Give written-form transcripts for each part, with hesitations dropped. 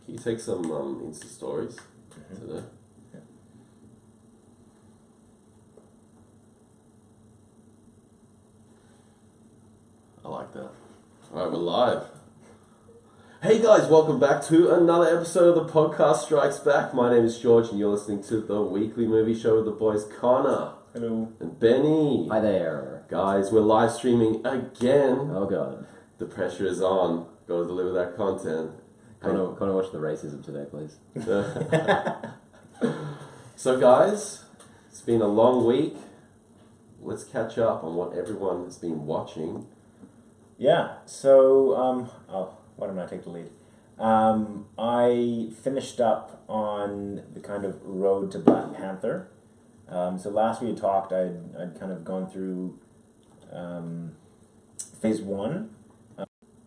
Can you take some Insta stories today? Yeah. I like that. Alright, we're live. Hey guys, welcome back to another episode of the Podcast Strikes Back. My name is George and you're listening to the weekly movie show with the boys Connor. Hello. And Benny. Hi there. Guys, we're live streaming again. Oh god. The pressure is on. Gotta deliver that content. Connor, watch the racism today, please. So guys, it's been a long week. Let's catch up on what everyone has been watching. Yeah, so, why don't I take the lead? I finished up on the kind of road to Black Panther. So last we had talked, I'd kind of gone through phase 1.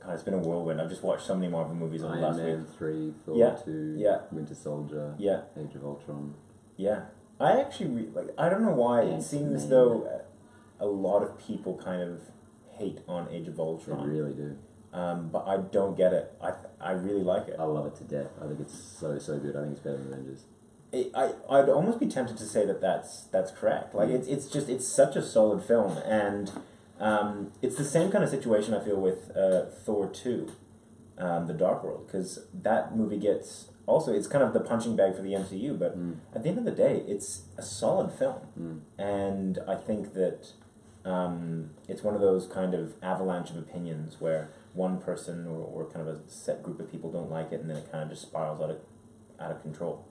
God, it's been a whirlwind. I've just watched so many Marvel movies over the last Iron week. Man 3, Thor Yeah, 2, yeah. Winter Soldier, Yeah, Age of Ultron. yeah. I actually, I don't know why, it seems as though a lot of people kind of hate on Age of They Ultron. really do. But I don't get it. I really like it. I love it to death. I think it's so good. I think it's better than Avengers. I'd almost be tempted to say that that's correct. Like it's such a solid film, and it's the same kind of situation I feel with Thor 2, The Dark World, because that movie gets also it's kind of the punching bag for the MCU, but at the end of the day, it's a solid film, and I think that it's one of those kind of avalanche of opinions where one person or kind of a set group of people don't like it, and then it kind of just spirals out of control.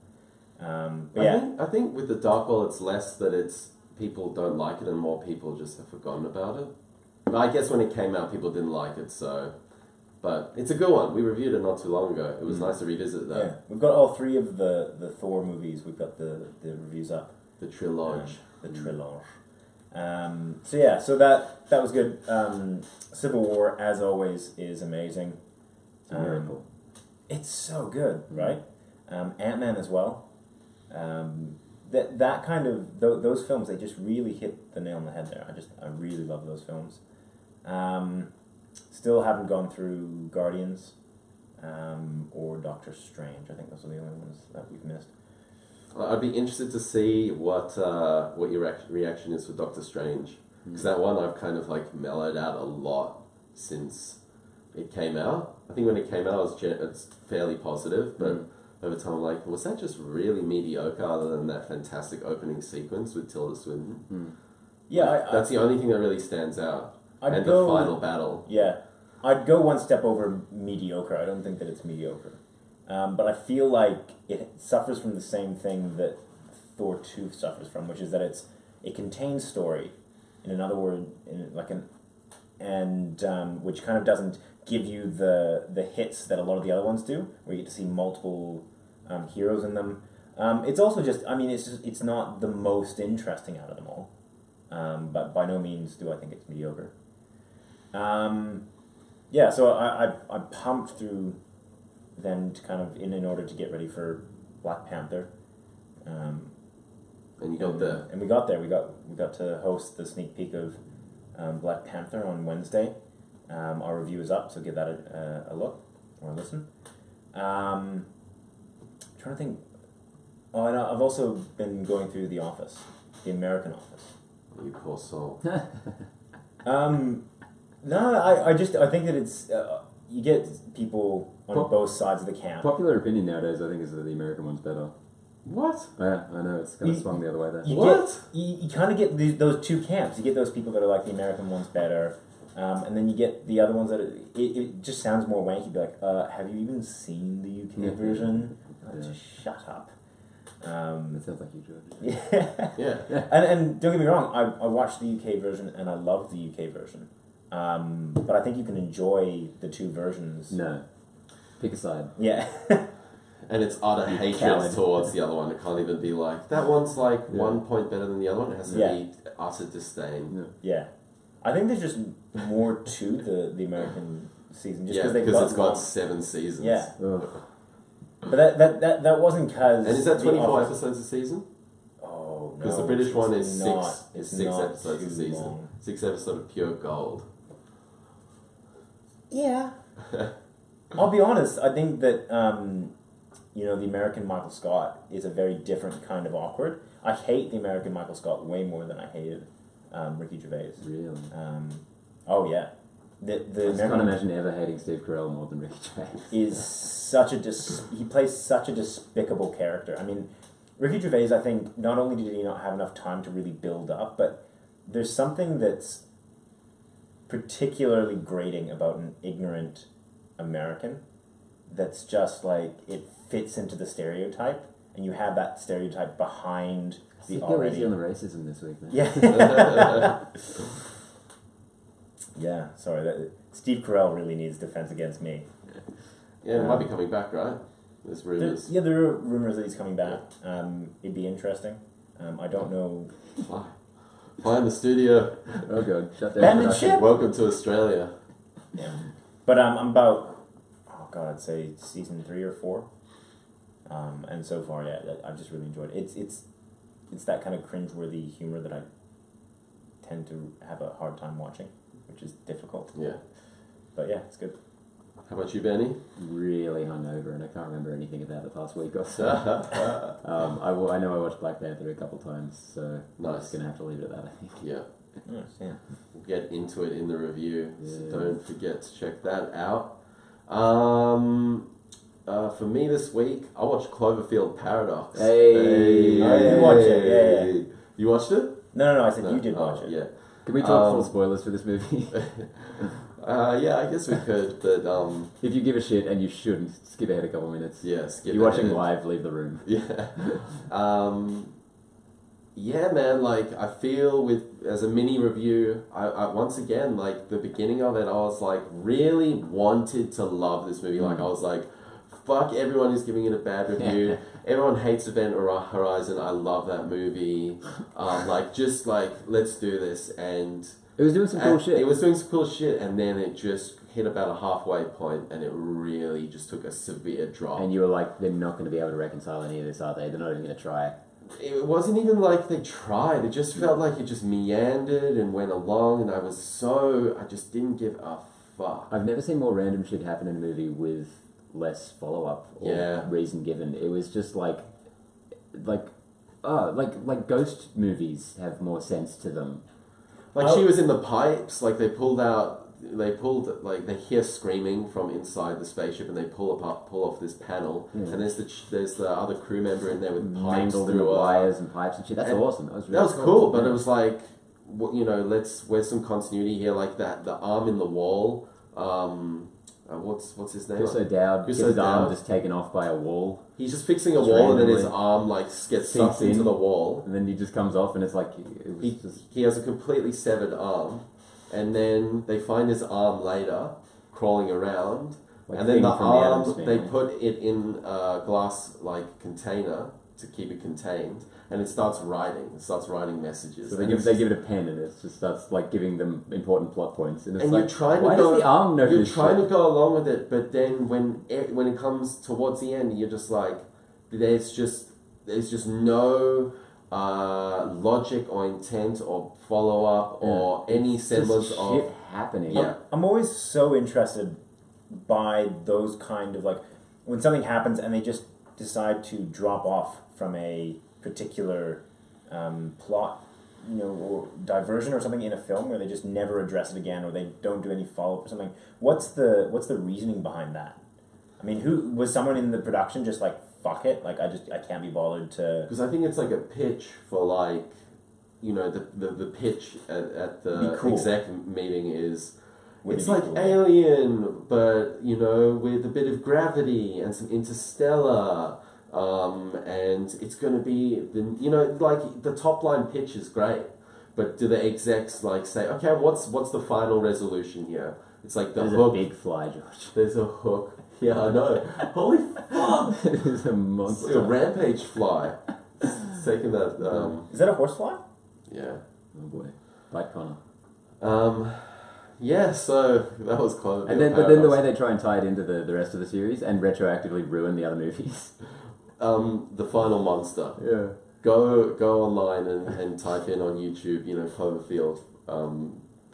I think with the Dark World, it's less that it's people don't like it and more people just have forgotten about it. But I guess when it came out, people didn't like it, so... But it's a good one. We reviewed it not too long ago. It was nice to revisit that. Yeah, we've got all 3 of the Thor movies. We've got the reviews up. The trilogy. The trilogy. So that was good. Civil War, as always, is amazing. It's a miracle. It's so good, right? Ant-Man as well. That kind of those films, they just really hit the nail on the head there. I really love those films. Still haven't gone through Guardians or Doctor Strange. I think those are the only ones that we've missed. I'd be interested to see what your reaction is for Doctor Strange. Because that one I've kind of like mellowed out a lot since it came out. I think when it came out it's fairly positive, but over time I'm like, was that just really mediocre other than that fantastic opening sequence with Tilda Swinton? Yeah, that's the only thing that really stands out. The final battle. Yeah. I'd go one step over mediocre. I don't think that it's mediocre. But I feel like it suffers from the same thing that Thor 2 suffers from, which is that it contains story, in another word, which kind of doesn't give you the hits that a lot of the other ones do, where you get to see multiple heroes in them. It's also it's not the most interesting out of them all, but by no means do I think it's mediocre. So I pumped through then to kind of in order to get ready for Black Panther. And you got there. And we got there. We got to host the sneak peek of Black Panther on Wednesday. Our review is up, so give that a look or a listen. Trying to think. Oh, and I've also been going through The Office, The American Office. You poor soul. No, I think that it's you get people on both sides of the camp. Popular opinion nowadays, I think, is that the American one's better. What? Yeah, I know, it's kind of swung the other way there. You kind of get those two camps. You get those people that are like, the American one's better, and then you get the other ones that it just sounds more wanky. Be like, have you even seen the UK version? Just shut up. That sounds like you, George. Yeah. And don't get me wrong, I watched the UK version and I love the UK version. But I think you can enjoy the 2 versions. No. Pick a side. Yeah. And it's utter hatred towards the other one. It can't even be like, that one's like 1 point better than the other one. It has to be utter disdain. Yeah. I think there's just more to the American season. Just because it's got 7 seasons. Yeah. Ugh. But that wasn't because... And is that 24 episodes a season? Oh, no. Because the British one is not, 6. It's 6 not episodes a season. Long. 6 episodes of pure gold. Yeah. I'll be honest, I think that you know, the American Michael Scott is a very different kind of awkward. I hate the American Michael Scott way more than I hated Ricky Gervais. Really? Oh yeah. The I just can't imagine ever hating Steve Carell more than Ricky Gervais. is such a he plays such a despicable character. I mean, Ricky Gervais, I think, not only did he not have enough time to really build up, but there's something that's particularly grating about an ignorant American that's just like, it fits into the stereotype, and you have that stereotype behind the already... easy on the racism this week, man. Yeah. Yeah, sorry. Steve Carell really needs defense against me. Yeah, it might be coming back, right? There's rumors. There are rumors that he's coming back. It'd be interesting. I don't know. Fly in the studio. Oh god, shut down. Abandoned ship. Welcome to Australia. Yeah, but I'm about, oh god, I'd say season 3 or 4. And so far, yeah, I've just really enjoyed it. It's that kind of cringeworthy humor that I tend to have a hard time watching, which is difficult. Yeah. But yeah, it's good. How about you, Benny? Really hungover, and I can't remember anything about the past week or so. I know I watched Black Panther a couple times, so I'm just going to have to leave it at that, I think. Yeah. Nice, yeah. We'll get into it in the review, so Yeah. don't forget to check that out. For me this week, I watched Cloverfield Paradox. Hey! I did watch it, yeah. You watched it? No, I said you did watch it. Yeah. Can we talk full spoilers for this movie? Yeah, I guess we could, but If you give a shit, and you shouldn't, skip ahead a couple minutes. yeah, skip You're watching ahead. live, leave the room. Yeah. Yeah, man, like, I feel as a mini review, I once again, like, the beginning of it, I was, like, really wanted to love this movie. Like, I was like, fuck everyone who's giving it a bad review. Everyone hates Event Horizon. I love that movie. Like, just, like, let's do this. And... It was doing some cool shit. It was doing some cool shit, and then it just hit about a halfway point, and it really just took a severe drop. And you were like, they're not going to be able to reconcile any of this, are they? They're not even going to try. It wasn't even like they tried. It just felt like it just meandered and went along, and I just didn't give a fuck. I've never seen more random shit happen in a movie with less follow-up or reason given. It was just like ghost movies have more sense to them. Like, she was in the pipes, like, they hear screaming from inside the spaceship, and they pull off this panel, and there's the other crew member in there with pipes mangled in the wires and pipes and shit. That's awesome. That was cool, but it was like, where's some continuity here, like that, the arm in the wall, what's his name? Chris O'Dowd gets his arm just taken off by a wall. He's just fixing a wall, and then his arm gets sucked into the wall, and then he just comes off, and it's like he has a completely severed arm, and then they find his arm later crawling around, and then the arm they put it in a glass container to keep it contained, and it starts writing messages. So they give it a pen, and it just starts giving them important plot points. And it's you're trying why to does the arm know You're this trying shit? to go along with it, but then when it comes towards the end, you're just like, there's just no logic or intent or follow up or any semblance just of shit happening. Yeah. I'm always so interested by those kind of when something happens and they just decide to drop off from a particular plot, or diversion or something in a film where they just never address it again, or they don't do any follow up or something. What's the reasoning behind that? I mean, who was someone in the production just fuck it? I can't be bothered to. Because I think it's like a pitch for the pitch at the Cool. exec meeting is. Wouldn't It's it be like cool? Alien, but with a bit of gravity and some Interstellar, and it's going to be the top line pitch is great, but do the execs say, okay, what's the final resolution here? It's like the There's hook. a big fly, George. There's a hook. Yeah, I know. Holy fuck! It is a It's monster. like a rampage fly. It's taking that. Is that a horsefly? Yeah. Oh boy, bite Connor. Yeah, so that was close. But then the way they try and tie it into the rest of the series and retroactively ruin the other movies. The final monster. Yeah. Go online and type in on YouTube, Cloverfield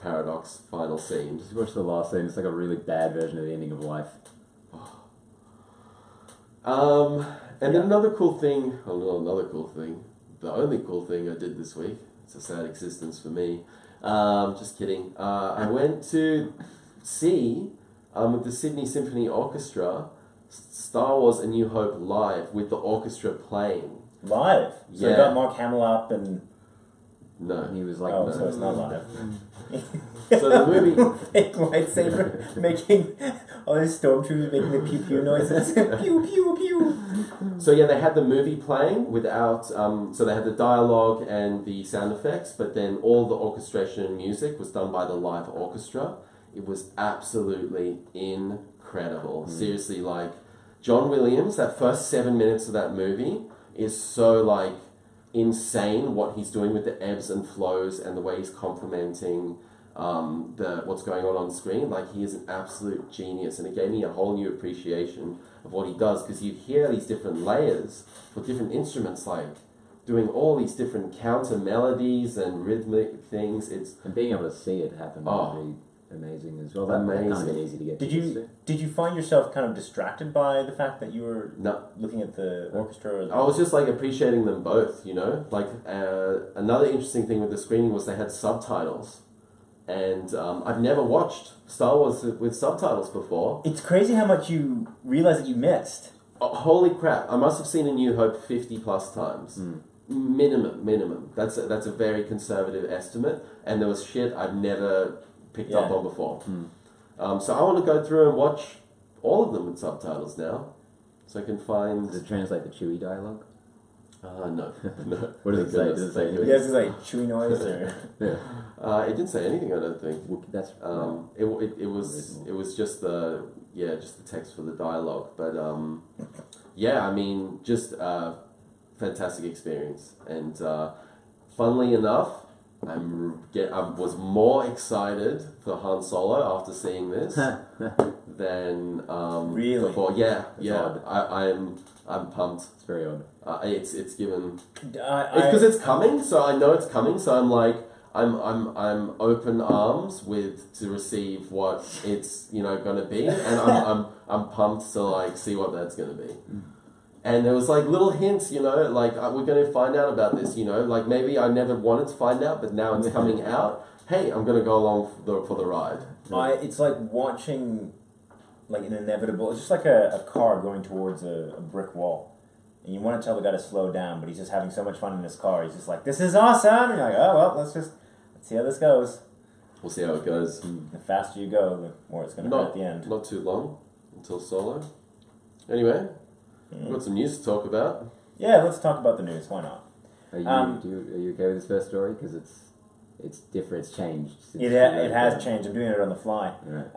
Paradox final scene. Just watch the last scene. It's like a really bad version of the ending of Life. And then another cool thing, the only cool thing I did this week, it's a sad existence for me, just kidding, I went to see, with the Sydney Symphony Orchestra, Star Wars A New Hope live, with the orchestra playing. Live? So you got Mark Hamill up and... No. He was like... Oh, so it's not live. So the movie... Fake lightsaber making... All these stormtroopers making the pew-pew noises. Pew, pew, pew. So yeah, they had the movie playing without... so they had the dialogue and the sound effects, but then all the orchestration and music was done by the live orchestra. It was absolutely incredible. Seriously, like... John Williams, that first 7 minutes of that movie is so, like, insane what he's doing with the ebbs and flows and the way he's complementing what's going on screen. Like, he is an absolute genius, and it gave me a whole new appreciation of what he does, because you hear these different layers for different instruments, like doing all these different counter melodies and rhythmic things. And being able to see it happen would be amazing as well. That Amazing. can't be easy to get. Did you find yourself kind of distracted by the fact that you were No. looking at the orchestra? Or I was just like appreciating them both, you know. Like another interesting thing with the screening was they had subtitles, and I've never watched Star Wars with subtitles before. It's crazy how much you realize that you missed. Oh, holy crap! I must have seen A New Hope 50 plus times. Minimum. That's a very conservative estimate, and there was shit I've never picked up on before. So I want to go through and watch all of them with subtitles now, so I can find... Does it translate the Chewie dialogue? No. What does it say? Does it say anything? Yeah, it's like chewy noise or... It didn't say anything, I don't think. That's It was just the text for the dialogue, but I mean, just fantastic experience, and funnily enough, I was more excited for Han Solo after seeing this than really before. I'm pumped. It's very odd. It's given. It's because it's coming, so I know it's coming. So I'm like, I'm open arms to receive what it's going to be, and I'm pumped to like see what that's going to be. And there was like little hints, like we're going to find out about this, like maybe I never wanted to find out, but now it's coming out. Hey, I'm going to go along for the ride. It's like watching like an inevitable. It's just like a car going towards a brick wall, and you want to tell the guy to slow down, but he's just having so much fun in his car. He's just like, "This is awesome!" And you're like, "Oh well, let's see how this goes." We'll see how it goes. The faster you go, the more it's going to hurt at the end. Not too long until Solo. Anyway. We've got some news to talk about. Yeah, let's talk about the news. Why not? Are you okay with this first story? Because it's different. It's changed. It has changed. I'm doing it on the fly. Right.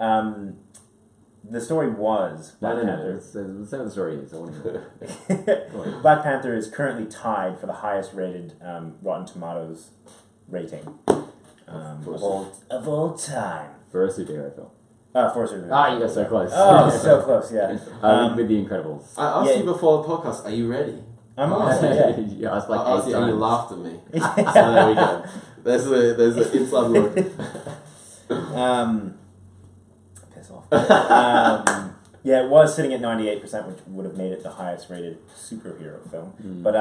The story was Black Panther. Let's say what the story is. I want to know. Black Panther is currently tied for the highest rated Rotten Tomatoes rating of all time For a superhero film. For a superhero. You got so close. Oh, so close, yeah. With The Incredibles. I asked you before the podcast, are you ready? I'm ready, yeah. I was like I asked you and you times. laughed at me. So there we go. There's an inside look. Piss off. Yeah, it was sitting at 98%, which would have made it the highest rated superhero film. But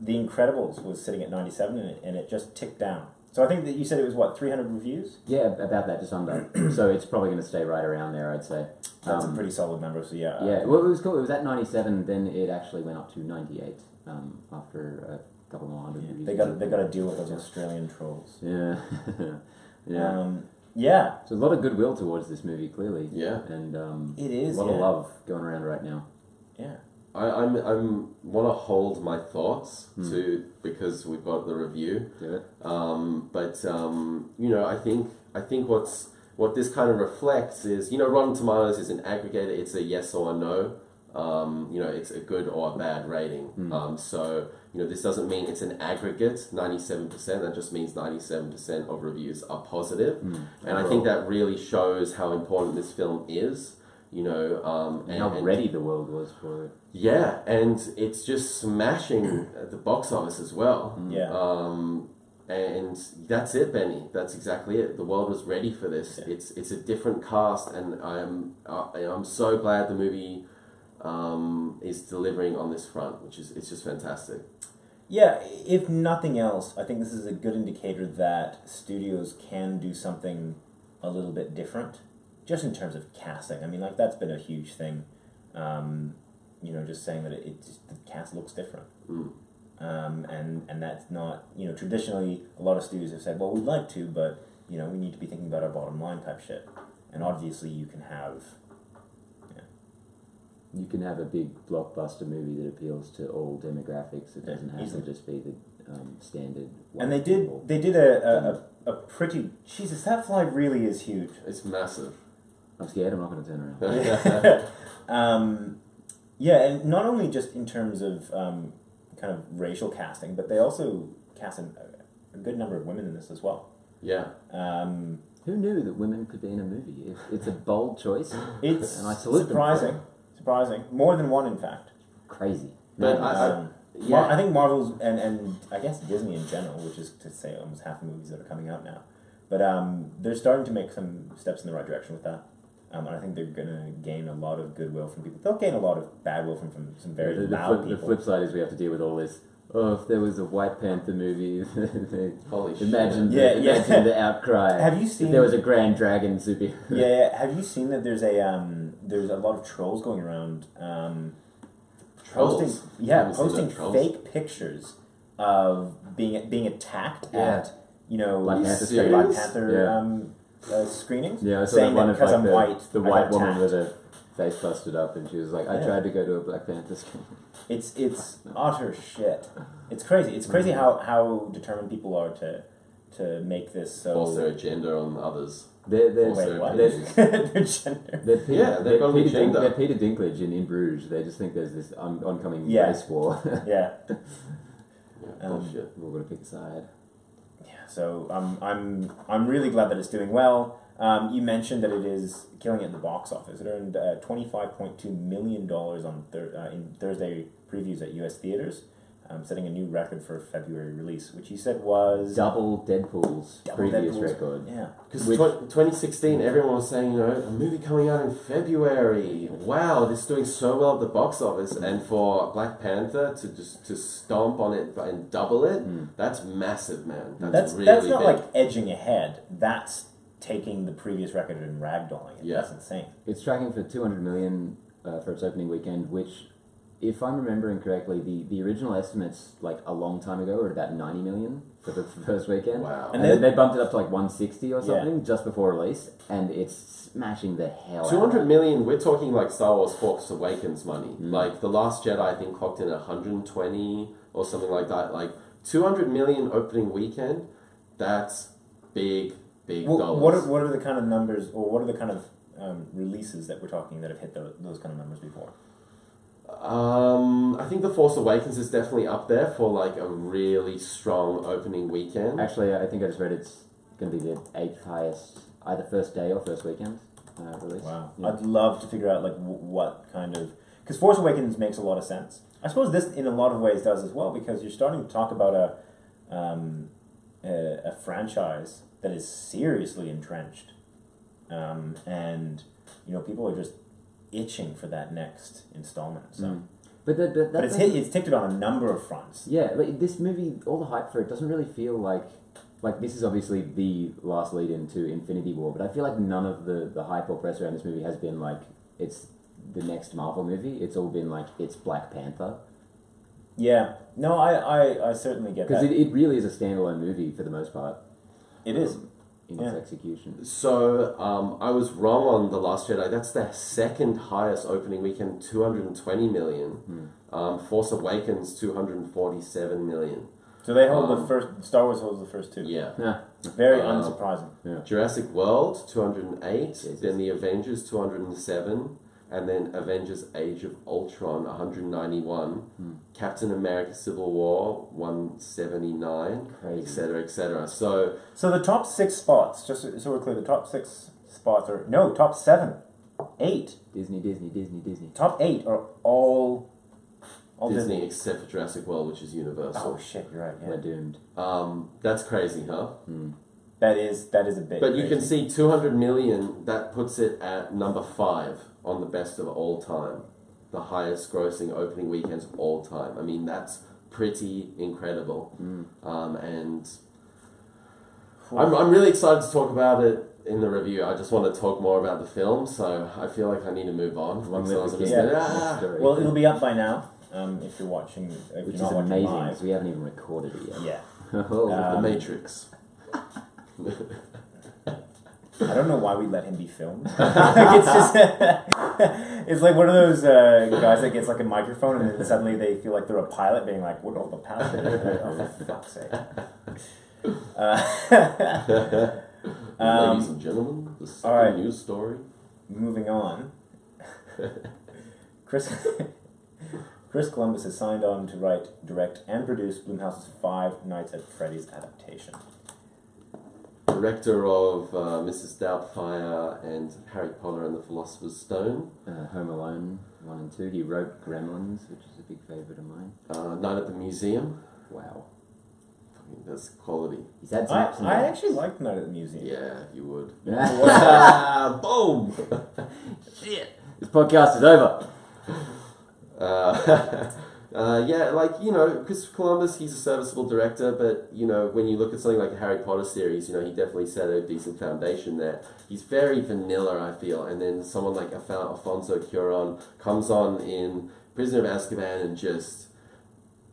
The Incredibles was sitting at 97, and it just ticked down. So I think that you said it was, 300 reviews? Yeah, about that, just under. So it's probably going to stay right around there, I'd say. That's a pretty solid number, so yeah. Yeah, well, it was cool. It was at 97, then it actually went up to 98 after a couple more hundred reviews. They got to deal with those Australian trolls. Yeah. Yeah. So a lot of goodwill towards this movie, clearly. Yeah. And it is, a lot of love going around right now. Yeah. I want to hold my thoughts because we've got the review. Do it. I think what this kind of reflects is, Rotten Tomatoes is an aggregator. It's a yes or a no. It's a good or a bad rating. So this doesn't mean it's an aggregate 97%. That just means 97% of reviews are positive. And I think that really shows how important this film is. And how ready the world was for it. Yeah, and it's just smashing at the box office as well. Yeah. And that's it, Benny. That's exactly it. The world was ready for this. Yeah. It's a different cast, and I'm so glad the movie is delivering on this front, which is it's just fantastic. Yeah, if nothing else, I think this is a good indicator that studios can do something a little bit different, just in terms of casting. I mean, like, that's been a huge thing. You know, just saying that the cast looks different. And that's not, you know, traditionally a lot of studios have said, well, we'd like to, but, you know, we need to be thinking about our bottom line type shit. And obviously you can have... You can have a big blockbuster movie that appeals to all demographics. It doesn't have to just be the standard. And they did a pretty... Jesus, that fly really is huge. It's massive. I'm scared. I'm not going to turn around. Yeah, and not only just in terms of kind of racial casting, but they also cast a good number of women in this as well. Yeah. Who knew that women could be in a movie? It's a bold choice. It's and I salute surprising. them. Surprising. More than one, in fact. Crazy. But I think Marvel's and I guess Disney in general, which is to say almost half the movies that are coming out now, but they're starting to make some steps in the right direction with that. And I think they're going to gain a lot of goodwill from people. They'll gain a lot of bad will from some very loud people. The flip side is we have to deal with all this. Oh, if there was a White Panther movie, holy imagine shit. imagine the outcry. Have you seen? If there was a Grand Dragon super. Yeah, have you seen that? There's a lot of trolls going around. Trolls. Posting fake pictures of being attacked at Black Panther screenings. Yeah, I saw saying that one that of because like I'm white, the I white got woman attacked. with her face busted up, and she was like, "I tried to go to a Black Panther screening." It's utter shit. It's crazy. It's crazy how determined people are to make this so. Force their agenda on others. Wait, what? Their gender. They're Peter Agenda. Dinklage in Bruges. They just think there's this oncoming Yeah. race war. Yeah. Bullshit. We're going to pick a side. Yeah. So I'm really glad that it's doing well. You mentioned that it is killing it in the box office. It earned $25.2 million in Thursday previews at U.S. theaters, setting a new record for a February release, which you said was... Double Deadpool's previous record. Yeah. Because 2016, everyone was saying, a movie coming out in February. Wow, this is doing so well at the box office. And for Black Panther to stomp on it and double it, that's massive, man. That's really not big. like edging ahead. That's taking the previous record and ragdolling it. Yeah. That's insane. It's tracking for $200 million for its opening weekend, which, if I'm remembering correctly, the original estimates like a long time ago were about $90 million for the first weekend. Wow. And then they bumped it up to like 160 or something just before release, and it's smashing the hell out. 200 million, we're talking like Star Wars Force Awakens money. Like The Last Jedi, I think, clocked in 120 or something like that. Like 200 million opening weekend, that's big dollars. What are the kind of numbers, or what are the kind of releases that we're talking that have hit those kind of numbers before? I think The Force Awakens is definitely up there for like a really strong opening weekend. Actually, I think I just read it's going to be the 8th highest, either first day or first weekend release. Wow. Yeah. I'd love to figure out like what kind of... Because Force Awakens makes a lot of sense. I suppose this in a lot of ways does as well, because you're starting to talk about a franchise that is seriously entrenched. And, people are just itching for that next installment. So. But it's ticked it on a number of fronts. Yeah, like this movie, all the hype for it doesn't really feel like this is obviously the last lead into Infinity War, but I feel like none of the hype or press around this movie has been like it's the next Marvel movie. It's all been like it's Black Panther. Yeah, no, I certainly get that. Because it really is a standalone movie for the most part. It is. In its execution. So, I was wrong on The Last Jedi. That's the second highest opening weekend, 220 million. Force Awakens, 247 million. So they hold the first, Star Wars holds the first two. Yeah. Very unsurprising. Yeah. Jurassic World, 208. Jesus. Then The Avengers, 207. And then Avengers Age of Ultron, 191. Captain America Civil War, 179. Crazy. Etc., etc. So the top 6 spots, just so we're clear, the top 6 spots are... No, top 7. 8. Disney. Top 8 are all Disney, except for Jurassic World, which is Universal. Oh shit, you're right, yeah. We're doomed. That's crazy, huh? That is a bit But you can crazy. see 200 million, that puts it at number 5 on the best of all time. the highest grossing opening weekends all time. I mean, that's pretty incredible. And I'm really excited to talk about it in the review. I just want to talk more about the film, so I feel like I need to move on. Well, it'll be up by now. If you're watching, which you're not is watching amazing live. because we haven't even recorded it yet. Yeah. The Matrix. I don't know why we let him be filmed. It's just, it's like one of those guys that gets like a microphone and then suddenly they feel like they're a pilot being like, what all the passengers? Like, oh, for fuck's sake. Ladies and gentlemen, this is a news story. Moving on. Chris Columbus has signed on to write, direct, and produce Blumhouse's Five Nights at Freddy's adaptation. Director of Mrs. Doubtfire and Harry Potter and the Philosopher's Stone. Home Alone 1 and 2. He wrote Gremlins, which is a big favourite of mine. Night at the Museum. Wow. That's quality. He's had some I actually liked Night at the Museum. Yeah, you would. Boom! Shit! This podcast is over. Yeah, like, you know, Christopher Columbus, he's a serviceable director, but, you know, when you look at something like the Harry Potter series, you know, he definitely set a decent foundation there. He's very vanilla, I feel, and then someone like Alfonso Cuarón comes on in Prisoner of Azkaban and just,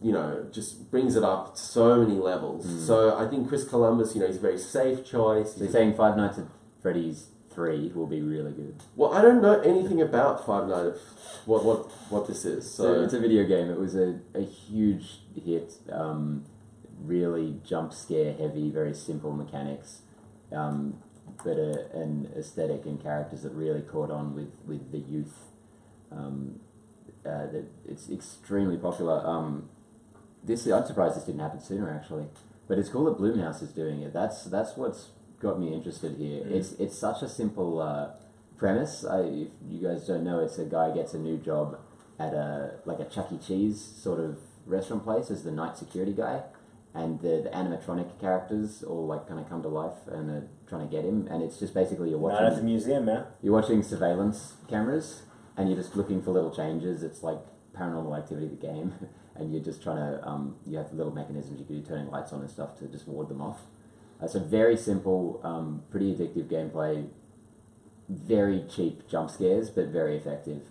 you know, just brings it up to so many levels. So I think Chris Columbus, you know, he's a very safe choice. So you're saying Five Nights at Freddy's 3 will be really good? Well, I don't know anything about Five Nights at what this is. So it's a video game. It was a huge hit. Really jump scare heavy, very simple mechanics, but an aesthetic and characters that really caught on with the youth. That it's extremely popular. I'm surprised this didn't happen sooner, actually. But it's cool that Blumhouse is doing it. That's what's got me interested here. It's such a simple premise. If you guys don't know, it's a guy gets a new job at a Chuck E. Cheese sort of restaurant place as the night security guy, and the animatronic characters all like kind of come to life and are trying to get him. And it's just basically you're watching. Not at the museum, man. You're watching surveillance cameras, and you're just looking for little changes. It's like Paranormal Activity, the game, and you're just trying to. You have little mechanisms you can do, turning lights on and stuff to just ward them off. So very simple, pretty addictive gameplay. Very cheap jump scares, but very effective.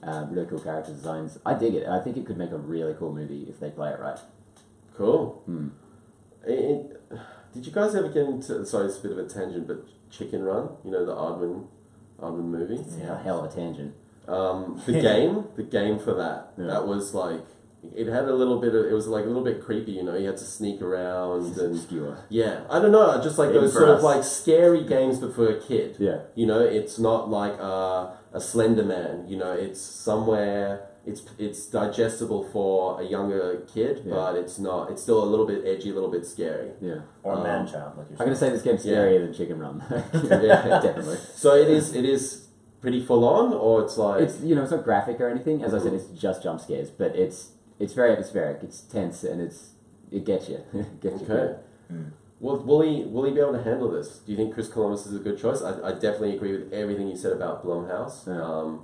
Really cool character designs. I dig it. I think it could make a really cool movie if they play it right. Cool. Did you guys ever get into? Sorry, it's a bit of a tangent, but Chicken Run. You know the Aardman movie. Yeah, hell of a tangent. The game for that. Yeah. That was like. It had a little bit of, it was like a little bit creepy, you know, you had to sneak around and... Obscure. Yeah, I don't know, just like those sort of like scary games but for a kid. Yeah. You know, it's not like a Slender Man, you know, it's somewhere, it's digestible for a younger kid, but it's not, it's still a little bit edgy, a little bit scary. Yeah. Or a man-child, like you're saying. I'm going to say this game's scarier than Chicken Run. Yeah, definitely. So it is pretty full on, or it's like... It's, you know, it's not graphic or anything, as I said, it's just jump scares, but it's very atmospheric. It's tense, and it gets you. Gets you good. Well, will he be able to handle this? Do you think Chris Columbus is a good choice? I definitely agree with everything you said about Blumhouse. Yeah.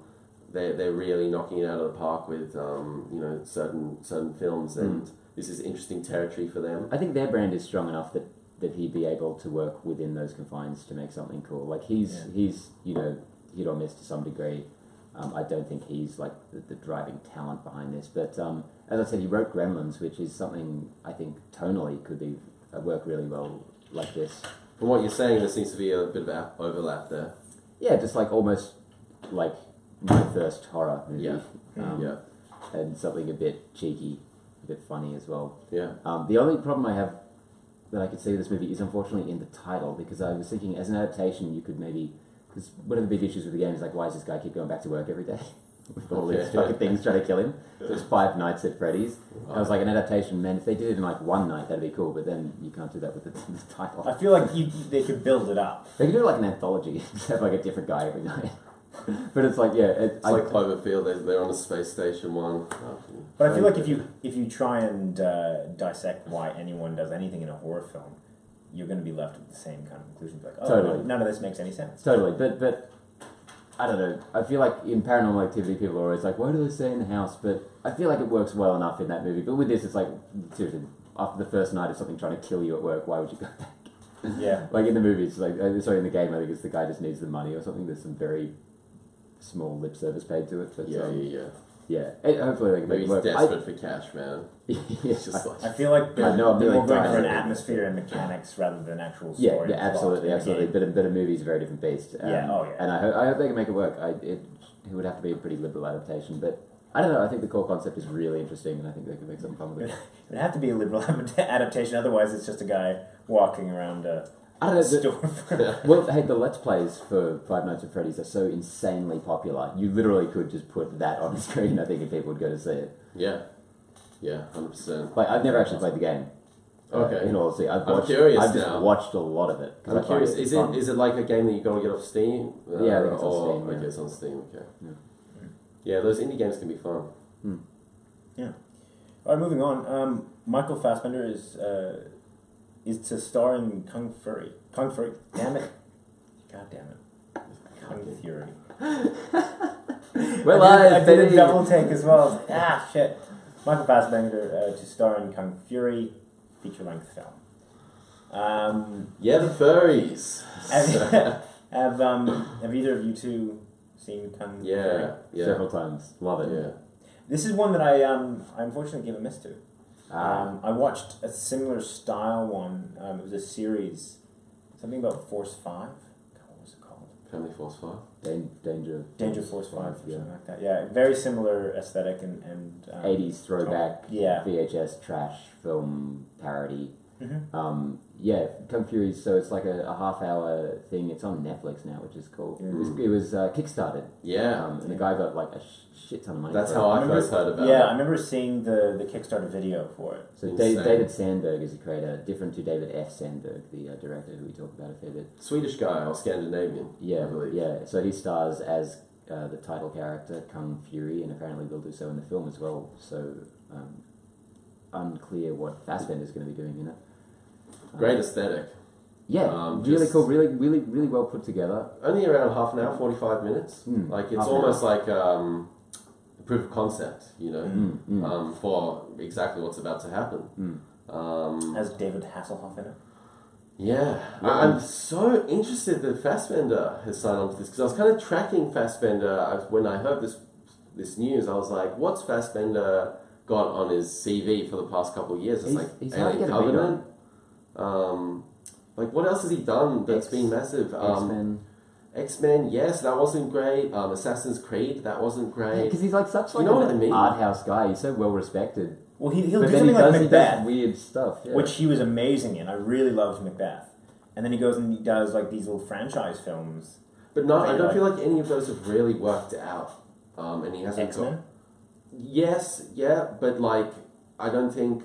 They're really knocking it out of the park with you know, certain films, and this is interesting territory for them. I think their brand is strong enough that he'd be able to work within those confines to make something cool. Like he's you know, hit or miss to some degree. I don't think he's like the driving talent behind this, but as I said, he wrote Gremlins, which is something I think tonally could be work really well like this. From what you're saying, there seems to be a bit of overlap there. Yeah, just like almost like my first horror movie. Yeah. And something a bit cheeky, a bit funny as well. Yeah. The only problem I have that I could see with this movie is unfortunately in the title, because I was thinking as an adaptation you could maybe... Because one of the big issues with the game is like, why does this guy keep going back to work every day? With all these fucking things trying to kill him. So it's 5 Nights at Freddy's. I was like, an adaptation, man, if they did it in like one night, that'd be cool, but then you can't do that with the title. I feel like they could build it up. They could do like an anthology, just have like a different guy every night. But it's like, it's like Cloverfield, they're on a space station one. But I feel like if you try and dissect why anyone does anything in a horror film, you're going to be left with the same kind of conclusion. Like, oh, totally. none of this makes any sense. Totally, but I don't know. I feel like in Paranormal Activity, people are always like, why do they stay in the house? But I feel like it works well enough in that movie. But with this, it's like, seriously, after the first night of something trying to kill you at work, why would you go back? Yeah. Like in the movie, it's like, sorry, in the game, I think it's the guy just needs the money or something. There's some very small lip service paid to it. But, yeah. Hopefully they can make it work. He's desperate for cash, man. It's just like... I feel like they're know, more going for an atmospir and mechanics rather than actual story. Yeah, absolutely. But a movie is a very different beast. Yeah, And I hope they can make it work. It would have to be a pretty liberal adaptation, but I don't know. I think the core concept is really interesting, and I think they can make something fun with it. It would have to be a liberal adaptation, otherwise it's just a guy walking around I don't know. store. Well, hey, the Let's Plays for Five Nights at Freddy's are so insanely popular. You literally could just put that on the screen, I think, and people would go to see it. Yeah, 100%. Like, I've never actually played the game. Okay. In all honesty, I've just watched a lot of it. I'm curious. Is it like a game that you got to get off Steam? Yeah, I think it's on Steam. Okay, it's on Steam. Okay. Yeah, those indie games can be fun. Yeah. All right, moving on. Michael Fassbender is to star in Kung Fury. Damn it. God damn it. Kung Fury. Well, I did a double take as well. Shit. Michael Fassbender to star in Kung Fury, feature-length film. Yeah, the furries. Have either of you two seen Kung Fury? Yeah. Several times. Love it. Yeah. This is one that I unfortunately gave a miss to. I watched a similar style one. It was a series, something about Force 5. God, what was it called? Family Force 5? Danger Force 5, or something like that. Yeah, very similar aesthetic and 80s throwback, yeah. VHS trash film parody. Mm-hmm. Yeah, Kung Fury, so it's like a half-hour thing. It's on Netflix now, which is cool. It was kickstarted. Yeah. And the guy got like a shit ton of money. That's how I first heard about it. Yeah, I remember seeing the Kickstarter video for it. So David Sandberg is the creator, different to David F. Sandberg, the director who we talk about a fair bit. Swedish guy or Scandinavian, I believe. Yeah. So he stars as the title character, Kung Fury, and apparently will do so in the film as well. So unclear what Fassbender's going to be doing in it. Great aesthetic. Yeah, really cool, really well put together. Only around half an hour, 45 minutes. Like it's almost like a proof of concept, you know, for exactly what's about to happen. Has David Hasselhoff in it? Yeah, I'm so interested that Fassbender has signed on to this because I was kind of tracking Fassbender when I heard this news. I was like, what's Fassbender got on his CV for the past couple of years? It's like Alien Covenant. Like what else has he done that's been massive? X-Men, yes, that wasn't great. Assassin's Creed, that wasn't great. Because he's like such like an art house guy. He's so well respected. Well, he'll do something like Macbeth, he does weird stuff, which he was amazing in. I really loved Macbeth, and then he goes and he does like these little franchise films. But no, I don't feel like any of those have really worked out. And he hasn't. X-Men. Yes, yeah, but like I don't think.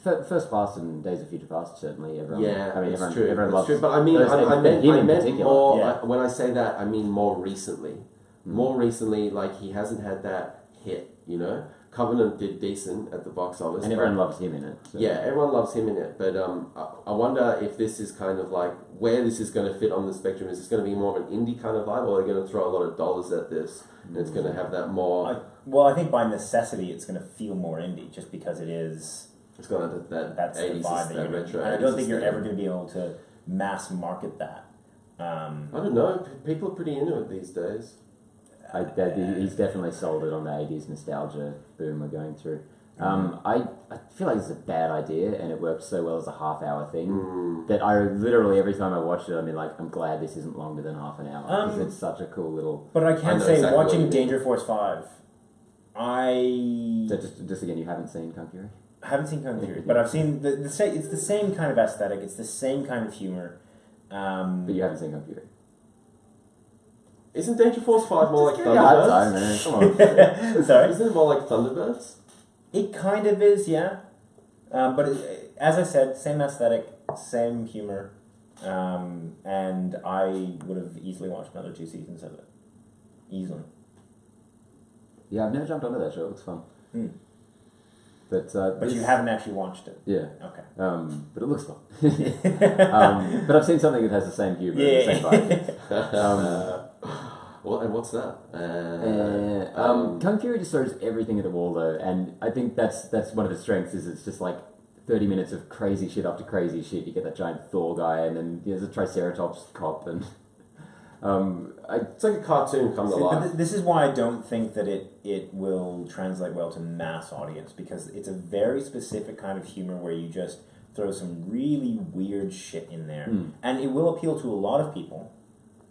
First Class and Days of Future Past certainly. Everyone It's true. But I meant more. When I say that, I mean more recently. More recently, like he hasn't had that hit. You know, Covenant did decent at the box office, and everyone loves him in it. So. Yeah, everyone loves him in it. But I wonder if this is kind of like where this is going to fit on the spectrum. Is this going to be more of an indie kind of vibe, or are they going to throw a lot of dollars at this and it's going to have that more? I think by necessity it's going to feel more indie, just because it is. It's got that's 80s, the vibe that retro. I don't think you're ever going to be able to mass market that. I don't know. People are pretty into it these days. He's definitely sold it on the 80s nostalgia boom we're going through. I feel like it's a bad idea, and it worked so well as a half-hour thing that I literally every time I watched it, I mean, like, I'm glad this isn't longer than half an hour because it's such a cool little. But I can say, exactly watching Danger Force 5, So just again, you haven't seen Kung Fury? I haven't seen Kung Fury, but I've seen it's the same kind of aesthetic, it's the same kind of humor. But you haven't seen Kung Fury. Isn't Danger Force 5 more like Thunderbirds? Man. Come on. Sorry? Isn't it more like Thunderbirds? It kind of is, yeah. But as I said, same aesthetic, same humor, and I would have easily watched another 2 seasons of it. Easily. Yeah, I've never jumped onto that show. It looks fun. But you haven't actually watched it? Yeah. Okay. But it looks fun. But I've seen something that has the same humor, the same vibe. Well, and what's that? Kung Fury just throws everything at the wall though, and I think that's one of the strengths. Is it's just like 30 minutes of crazy shit after crazy shit. You get that giant Thor guy, and then there's a Triceratops cop, and it's like a cartoon come to life. But this is why I don't think that it will translate well to mass audience, because it's a very specific kind of humor where you just throw some really weird shit in there, and it will appeal to a lot of people.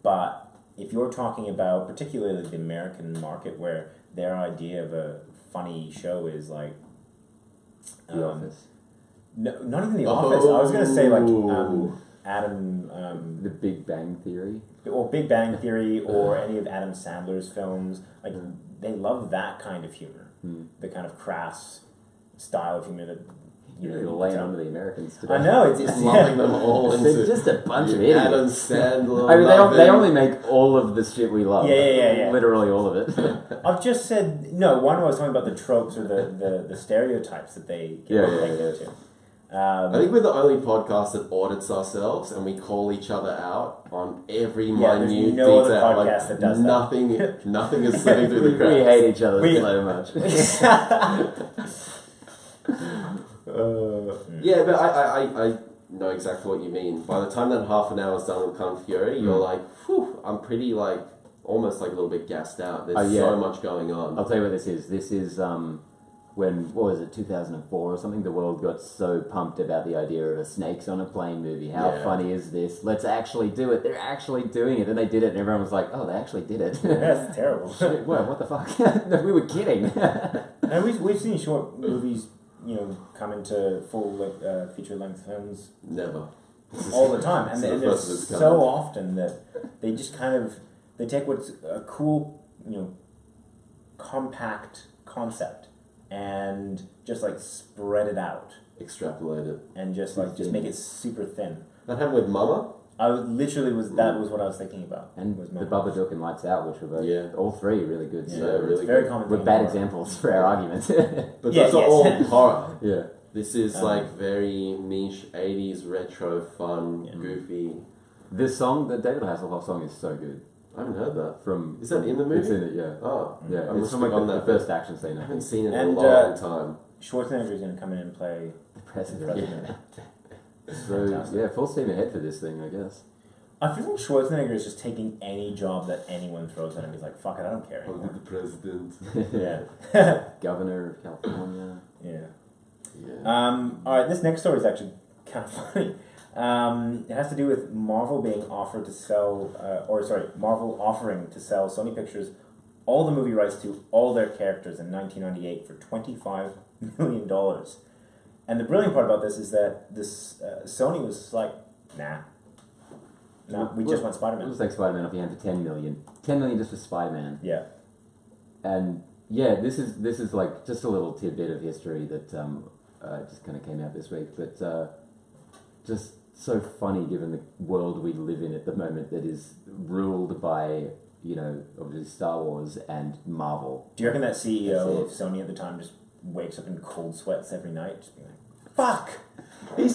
But if you're talking about particularly the American market, where their idea of a funny show is like The Office. No, not even The Office. I was going to say like Adam... The Big Bang Theory. Or Big Bang Theory, or any of Adam Sandler's films. Like, they love that kind of humor. The kind of crass style of humor that... You're laying onto the Americans today. I know, it's lumping them all into... They're just a bunch of idiots. Adam Sandler. I mean, they only make all of the shit we love. Yeah. Literally all of it. I've just said... No, one I was talking about the tropes or the stereotypes that they get into. I think we're the only podcast that audits ourselves and we call each other out on every minute there's no other detail. podcast that does that. Nothing is slipping through the cracks. We hate each other so much. Yeah, but I know exactly what you mean. By the time that half an hour is done with Kung Fury, you're like, whew, I'm pretty like, almost like a little bit gassed out. There's so much going on. I'll tell you what this is. This is when, what was it, 2004 or something, the world got so pumped about the idea of a Snakes on a Plane movie. How funny is this? Let's actually do it. They're actually doing it. And they did it, and everyone was like, oh, they actually did it. That's terrible. Shit, what the fuck? No, we were kidding. And we've seen short movies, come into full feature-length films. Never. All the time. And there's so often that they just kind of, they take what's a cool, compact concept and just like spread it out. Extrapolate it. And just make it super thin. That happened with Mama? That was what I was thinking about. And the Babadook and Lights Out, which were both, all three really good. Yeah, so really very common. We're bad examples for our arguments. But those are all horror. Yeah. This is like very niche 80s retro fun, goofy. This song, the David Hasselhoff song, is so good. I haven't heard that. Is that in the movie? It's in it, yeah. Oh. Yeah, it's from like the first action scene. I haven't seen it in a long time. Schwarzenegger is going to come in and play the president. So, Fantastic. Full steam ahead for this thing, I guess. I feel like Schwarzenegger is just taking any job that anyone throws at him. He's like, fuck it, I don't care anymore. The president. Yeah. Governor of California. Yeah. Yeah. Alright, this next story is actually kind of funny. It has to do with Marvel being offered to sell, Marvel offering to sell Sony Pictures all the movie rights to all their characters in 1998 for $25 million. And the brilliant part about this is that Sony was like, nah, we just want Spider-Man. We'll just take Spider-Man off your hand for $10 million. $10 million just for Spider-Man. Yeah. And yeah, this is like just a little tidbit of history that just kind of came out this week, but just so funny given the world we live in at the moment that is ruled by, obviously Star Wars and Marvel. Do you reckon that CEO of Sony at the time just wakes up in cold sweats every night, just being like, fuck!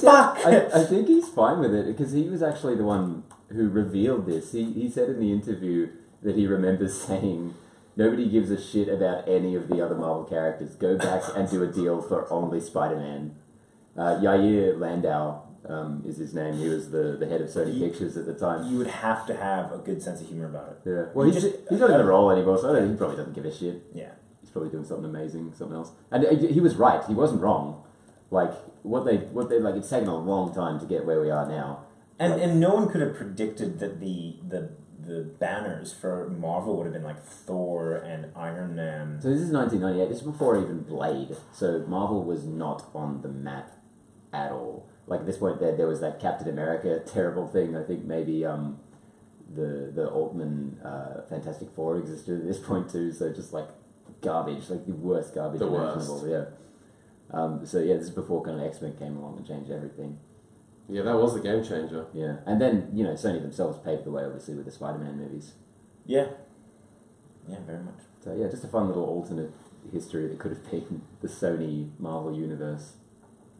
Fuck! I think he's fine with it, because he was actually the one who revealed this. He said in the interview that he remembers saying, nobody gives a shit about any of the other Marvel characters. Go back and do a deal for only Spider-Man. Yair Landau is his name. He was the head of Sony Pictures at the time. You would have to have a good sense of humor about it. Yeah. Well, he's not in the role anymore, so he probably doesn't give a shit. Yeah. He's probably doing something amazing, something else. And he was right. He wasn't wrong. Like, what they it's taken a long time to get where we are now. And no one could have predicted that the banners for Marvel would have been like Thor and Iron Man. So this is 1998. This is before even Blade. So Marvel was not on the map at all. Like at this point, there was that Captain America terrible thing. I think maybe the Altman Fantastic Four existed at this point too. So just like garbage, like the worst garbage imaginable. Yeah. So yeah, this is before kind of X-Men came along and changed everything. Yeah, that was the game changer. Yeah, and then Sony themselves paved the way, obviously, with the Spider-Man movies. Yeah. Yeah, very much. So yeah, just a fun little alternate history that could have been the Sony Marvel universe.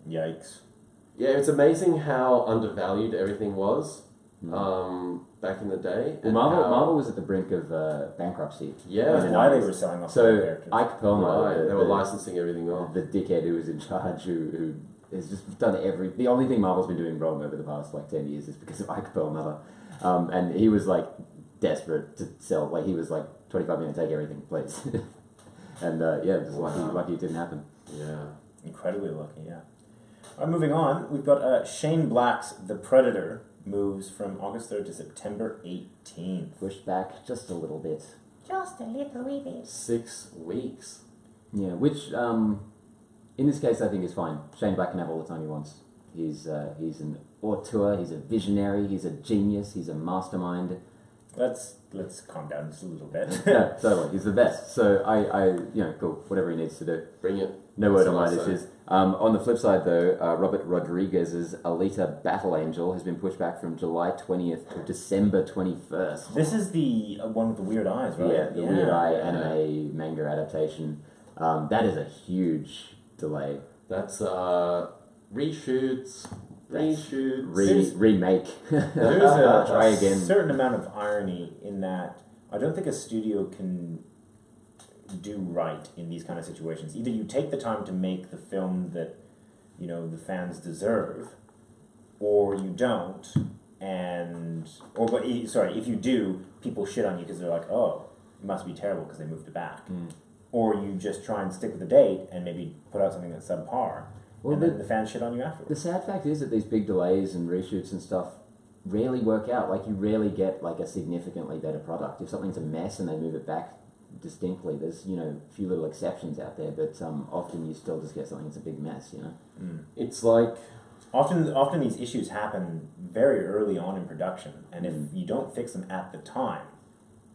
Yikes. Yeah, it's amazing how undervalued everything was. Back back in the day. Well, Marvel was at the brink of bankruptcy. Yeah, That's why they were selling off their So characters. Ike Perlmutter, they were licensing everything off. the dickhead who was in charge, who has just done the only thing Marvel's been doing wrong over the past like 10 years is because of Ike Perlmutter, and he was like desperate to sell. Like he was like 25 minutes, take everything, please. And just lucky it didn't happen. Yeah, incredibly lucky. Yeah. All right, moving on, we've got Shane Black's The Predator moves from August 3rd to September 18th. Pushed back just a little bit. Just a little wee bit. 6 weeks. Yeah, which in this case I think is fine. Shane Black can have all the time he wants. He's an auteur, he's a visionary, he's a genius, he's a mastermind. Let's calm down just a little bit. Yeah, totally. He's the best. So I cool. Whatever he needs to do. Bring it. No word That's on what why I this say. is. On the flip side, though, Robert Rodriguez's Alita Battle Angel has been pushed back from July 20th to December 21st. This is the one with the weird eyes, right? Yeah, the Weird Eye anime manga adaptation. That is a huge delay. That's reshoots. Remake. There is Try a again. certain amount of irony in that I don't think a studio can do right in these kind of situations. Either you take the time to make the film that the fans deserve, or you don't. If you do, people shit on you because they're like, oh, it must be terrible because they moved it back. Or you just try and stick with the date and maybe put out something that's subpar. And then the fans shit on you afterwards. The sad fact is that these big delays and reshoots and stuff rarely work out. Like, you rarely get like a significantly better product. If something's a mess and they move it back distinctly, there's a few little exceptions out there, but often you still just get something that's a big mess. It's like Often these issues happen very early on in production, and if you don't fix them at the time,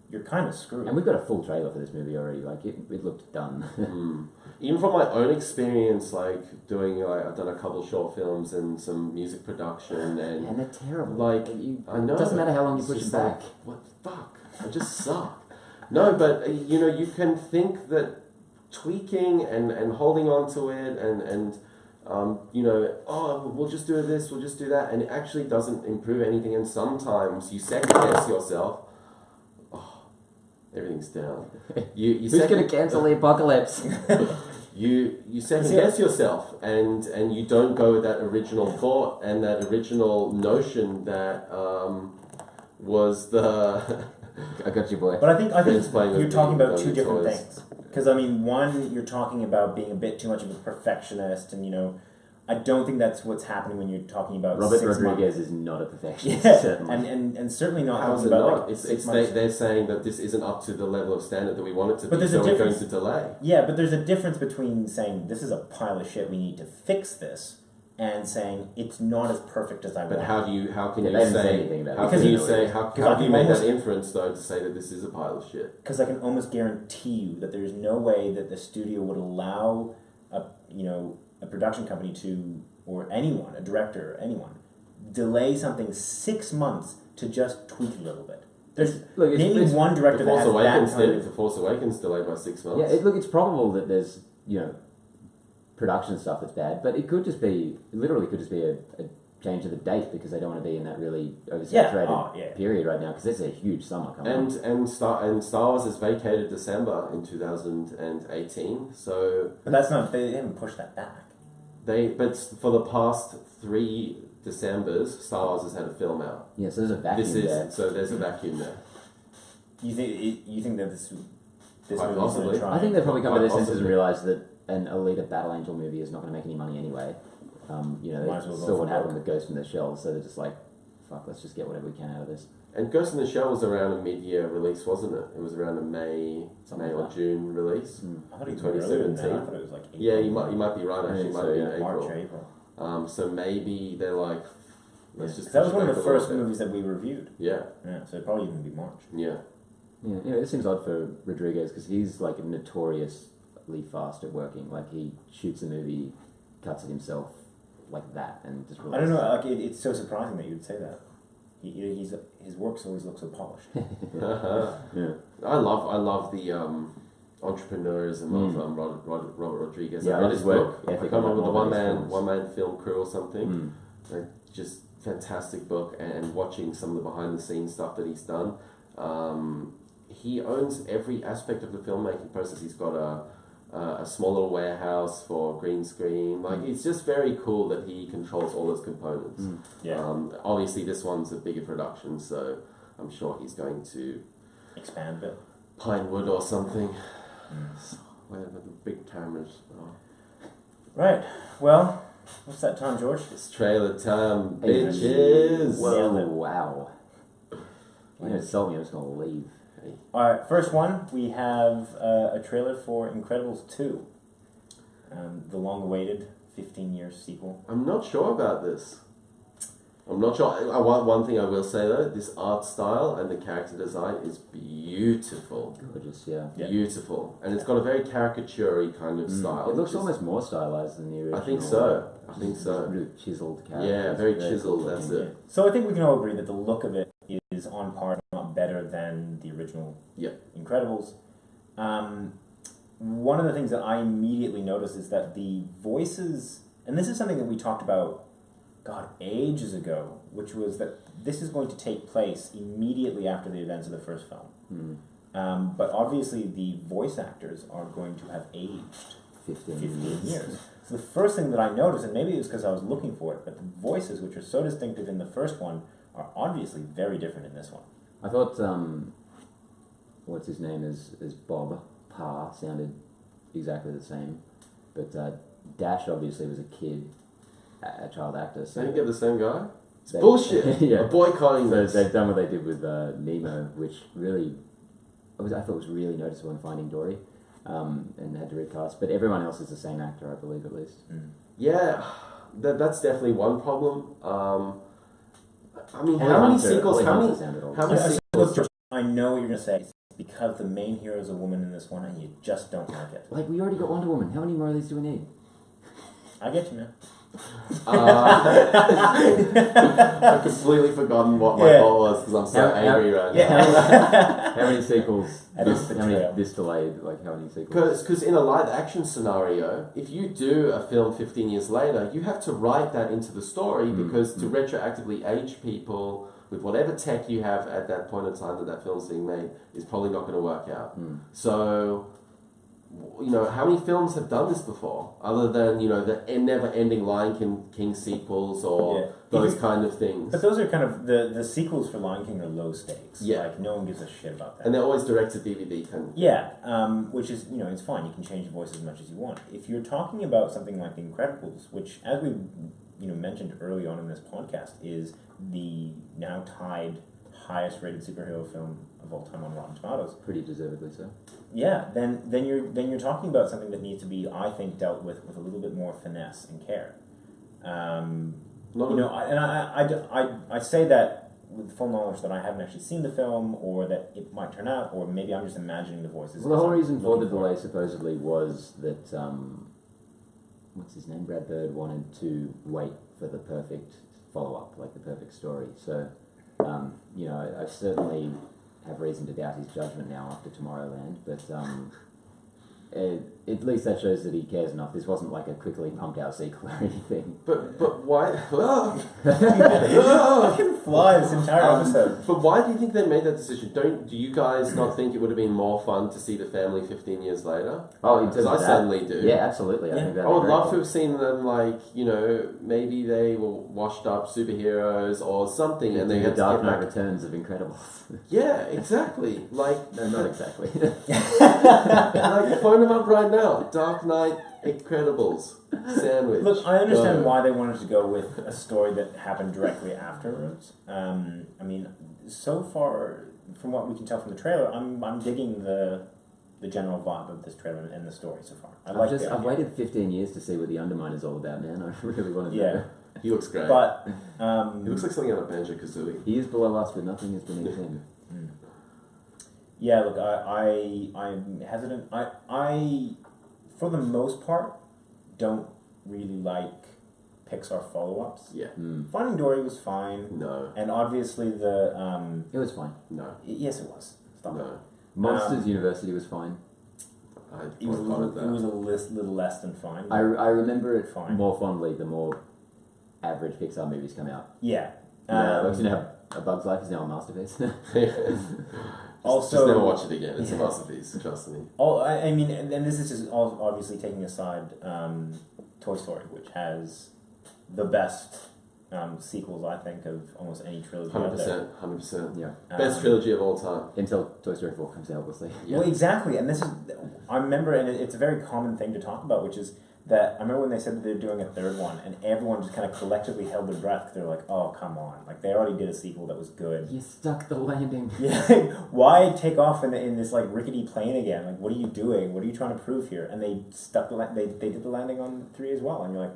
you're kind of screwed. And we've got a full trailer for this movie already. Like it looked done. even from my own experience, like doing, I've done a couple short films and some music production, and they're terrible. Like, I know. It doesn't matter how long you It's push it just back. like, what the fuck? I just suck. No, but you can think that tweaking and holding on to it and we'll just do this, we'll just do that, and it actually doesn't improve anything. And sometimes you second guess yourself. Oh, everything's down. Who's going to cancel the apocalypse? You second guess yourself, and you don't go with that original thought and that original notion that was the. I got you, boy. But I think playing you're with talking the about two different toys. things. Because one, you're talking about being a bit too much of a perfectionist, and I don't think that's what's happening when you're talking about Robert 6 Rodriguez months. is not a perfectionist. Yeah, Certainly. and certainly not How's talking it about not? like It's 6 months. they're saying that this isn't up to the level of standard that we want it to But be, there's a so we're going difference. to delay. Yeah, but there's a difference between saying this is a pile of shit, we need to fix this, and saying it's not as perfect as I want. But how can Yeah, you they haven't said say anything about it. how Because can you you know say it. how Because I have you can made almost- that inference though to say that this is a pile of shit? Because I can almost guarantee you that there's no way that the studio would allow a production company to, or anyone, a director, anyone, delay something 6 months to just tweak a little bit. There's Look, name me it's- one The director that Force has that Awakens kind did. of. The Force Awakens delayed by 6 months. Yeah, it's probable that there's production stuff that's bad, but it could just be a change of the date because they don't want to be in that really oversaturated period right now because it's a huge summer coming up. And Star Wars has vacated December in 2018. So But that's not. They haven't pushed that back. but for the past 3 Decembers, Star Wars has had a film out. Yeah, so there's a vacuum there. So there's a vacuum there. You think that this Quite movie's possibly. going to try? I think they've probably come to their Quite senses and possibly. realised that an Alita Battle Angel movie is not going to make any money anyway. They Might as well go saw for what happened broke. with Ghost in the Shell, so they're just like, fuck, let's just get whatever we can out of this. And Ghost in the Shell was around a mid-year release, wasn't it? It was around a May Something or like that. June release. I thought it was 2017. earlier than that. I thought it was like April. Yeah, you might be right. Actually, it might so, be yeah. in March April. or April. So maybe they're like, let's just. 'Cause that was push one it of the back a little first bit. movies that we reviewed. Yeah, Yeah, so it'd probably even be March. yeah. Yeah, it seems odd for Rodriguez because he's like notoriously fast at working. Like he shoots a movie, cuts it himself like that, and just. I don't know. Like it's so surprising that you'd say that. His works always look so polished. Yeah. I love the entrepreneurism of Robert Rodriguez. Yeah, I I read love his his work book. I ethic can't remember a the lot more than his films. one man film crew or something. Like just fantastic book, and watching some of the behind the scenes stuff that he's done. He owns every aspect of the filmmaking process. He's got a small little warehouse for green screen. Like, it's just very cool that he controls all those components. Obviously, this one's a bigger production, so I'm sure he's going to expand a bit. Pinewood or something. Where the big cameras are. Right. Well, what's that time, George? It's trailer time, bitches. Whoa, wow. You know, tell me I'm just gonna leave. Alright, first one, we have a trailer for Incredibles 2. The long-awaited 15-year sequel. I'm not sure about this. I'm not sure. One thing I will say though, this art style and the character design is beautiful. Gorgeous, yeah. Beautiful. And it's got a very caricature-y kind of style. It looks almost more stylized than the original. I think so. I think so. Really chiseled character. Yeah, very chiseled, that's it. So I think we can all agree that the look of it is on par, if not better than the original Incredibles. One of the things that I immediately noticed is that the voices, and this is something that we talked about, ages ago, which was that this is going to take place immediately after the events of the first film. But obviously the voice actors are going to have aged 15 years. So the first thing that I noticed, and maybe it was because I was looking for it, but the voices, which are so distinctive in the first one, are obviously very different in this one. I thought, what's his name is Bob Parr sounded exactly the same, but Dash obviously was a kid, a child actor. So they didn't get the same guy? It's bullshit! Yeah. I'm boycotting this. They've done what they did with Nemo, which really, I thought was really noticeable in Finding Dory, and had to recast, but everyone else is the same actor, I believe, at least. Yeah, that's definitely one problem. I mean, how many sequels? How many sequels? I know what you're going to say. It's because the main hero is a woman in this one, and you just don't like it. Like, we already got Wonder Woman. How many more of these do we need? I get you, man. I've completely forgotten what my thought was because I'm so angry right now. How many sequels? This delayed? Like, how many sequels? Because in a live action scenario, if you do a film 15 years later, you have to write that into the story because to retroactively age people with whatever tech you have at that point in time that film's being made is probably not going to work out. So, you know, how many films have done this before? Other than, you know, the never-ending Lion King sequels or those kind of things. But those are kind of, the sequels for Lion King are low stakes. Yeah. Like, no one gives a shit about that. And they're always direct-to-DVD kind of. Yeah, which is, you know, it's fine. You can change the voice as much as you want. If you're talking about something like The Incredibles, which, as we mentioned early on in this podcast, is the now tied highest-rated superhero film of all time on Rotten Tomatoes. Pretty deservedly so. Yeah, then you're talking about something that needs to be, I think, dealt with a little bit more finesse and care. I say that with the full knowledge that I haven't actually seen the film, or that it might turn out, or maybe I'm just imagining the voices. Well, the whole reason for the delay supposedly was that what's his name, Brad Bird, wanted to wait for the perfect follow-up, like the perfect story. So, I certainly have reason to doubt his judgment now after Tomorrowland, but at least that shows that he cares enough. This wasn't like a quickly pumped out sequel or anything. But why? I can fly this entire episode. But why do you think they made that decision? Do you guys not think it would have been more fun to see the family 15 years later? Oh, because I certainly do. Yeah, absolutely. I think I would love to have seen them, like, maybe they were washed up superheroes or something, and they had the Dark Knight Returns of Incredibles. Yeah, exactly. Like, no, not exactly. like, phone them up right now. Dark Knight Incredibles sandwich. Look, I understand why they wanted to go with a story that happened directly afterwards. So far, from what we can tell from the trailer, I'm digging the general vibe of this trailer and the story so far. I've waited 15 years to see what the Undermine is all about, man. I really want to know. Yeah, he looks great. But he looks like something out of Banjo-Kazooie. He is below us, but nothing is beneath him. Yeah, look, I'm hesitant. I, for the most part, don't really like Pixar follow-ups. Yeah. Finding Dory was fine. No. And obviously the... It was fine. No. Yes, it was. Stop it. Monsters University was fine. It was a little less than fine. I remember it more fondly the more average Pixar movies come out. Yeah. Like, you know, A Bug's Life is now a masterpiece. Also, just never watch it again. It's a masterpiece, trust me. I mean, and this is just obviously taking aside Toy Story, which has the best sequels, I think, of almost any trilogy out there. 100%. Yeah. Best trilogy of all time. Until Toy Story 4 comes out, obviously. Yeah. Well, exactly, and this is, I remember, and it's a very common thing to talk about, which is that, I remember when they said that they're doing a third one, and everyone just kind of collectively held their breath, because they're like, oh, come on, like, they already did a sequel that was good. You stuck the landing. Yeah, why take off in this, like, rickety plane again? Like, what are you doing? What are you trying to prove here? And they stuck they did the landing on 3 as well, and you're like,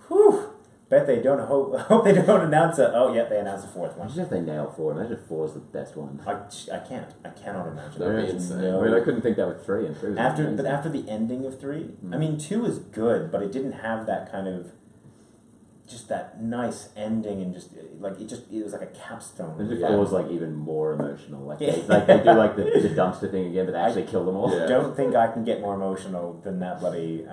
whew, bet they don't hope they don't announce it. Oh, yeah, they announced the 4th one. Imagine if they nail 4. Imagine if 4 is the best one. I cannot imagine. That'd be There's insane. no- I mean, I couldn't think that with 3, and 3 was amazing. But after the ending of 3, I mean, 2 is good, but it didn't have that kind of, just that nice ending, and just like it was like a capstone. And Yeah. 4 was like even more emotional. Like Yeah. they do like the dumpster thing again, but they actually kill them all. Yeah. Don't think I can get more emotional than that bloody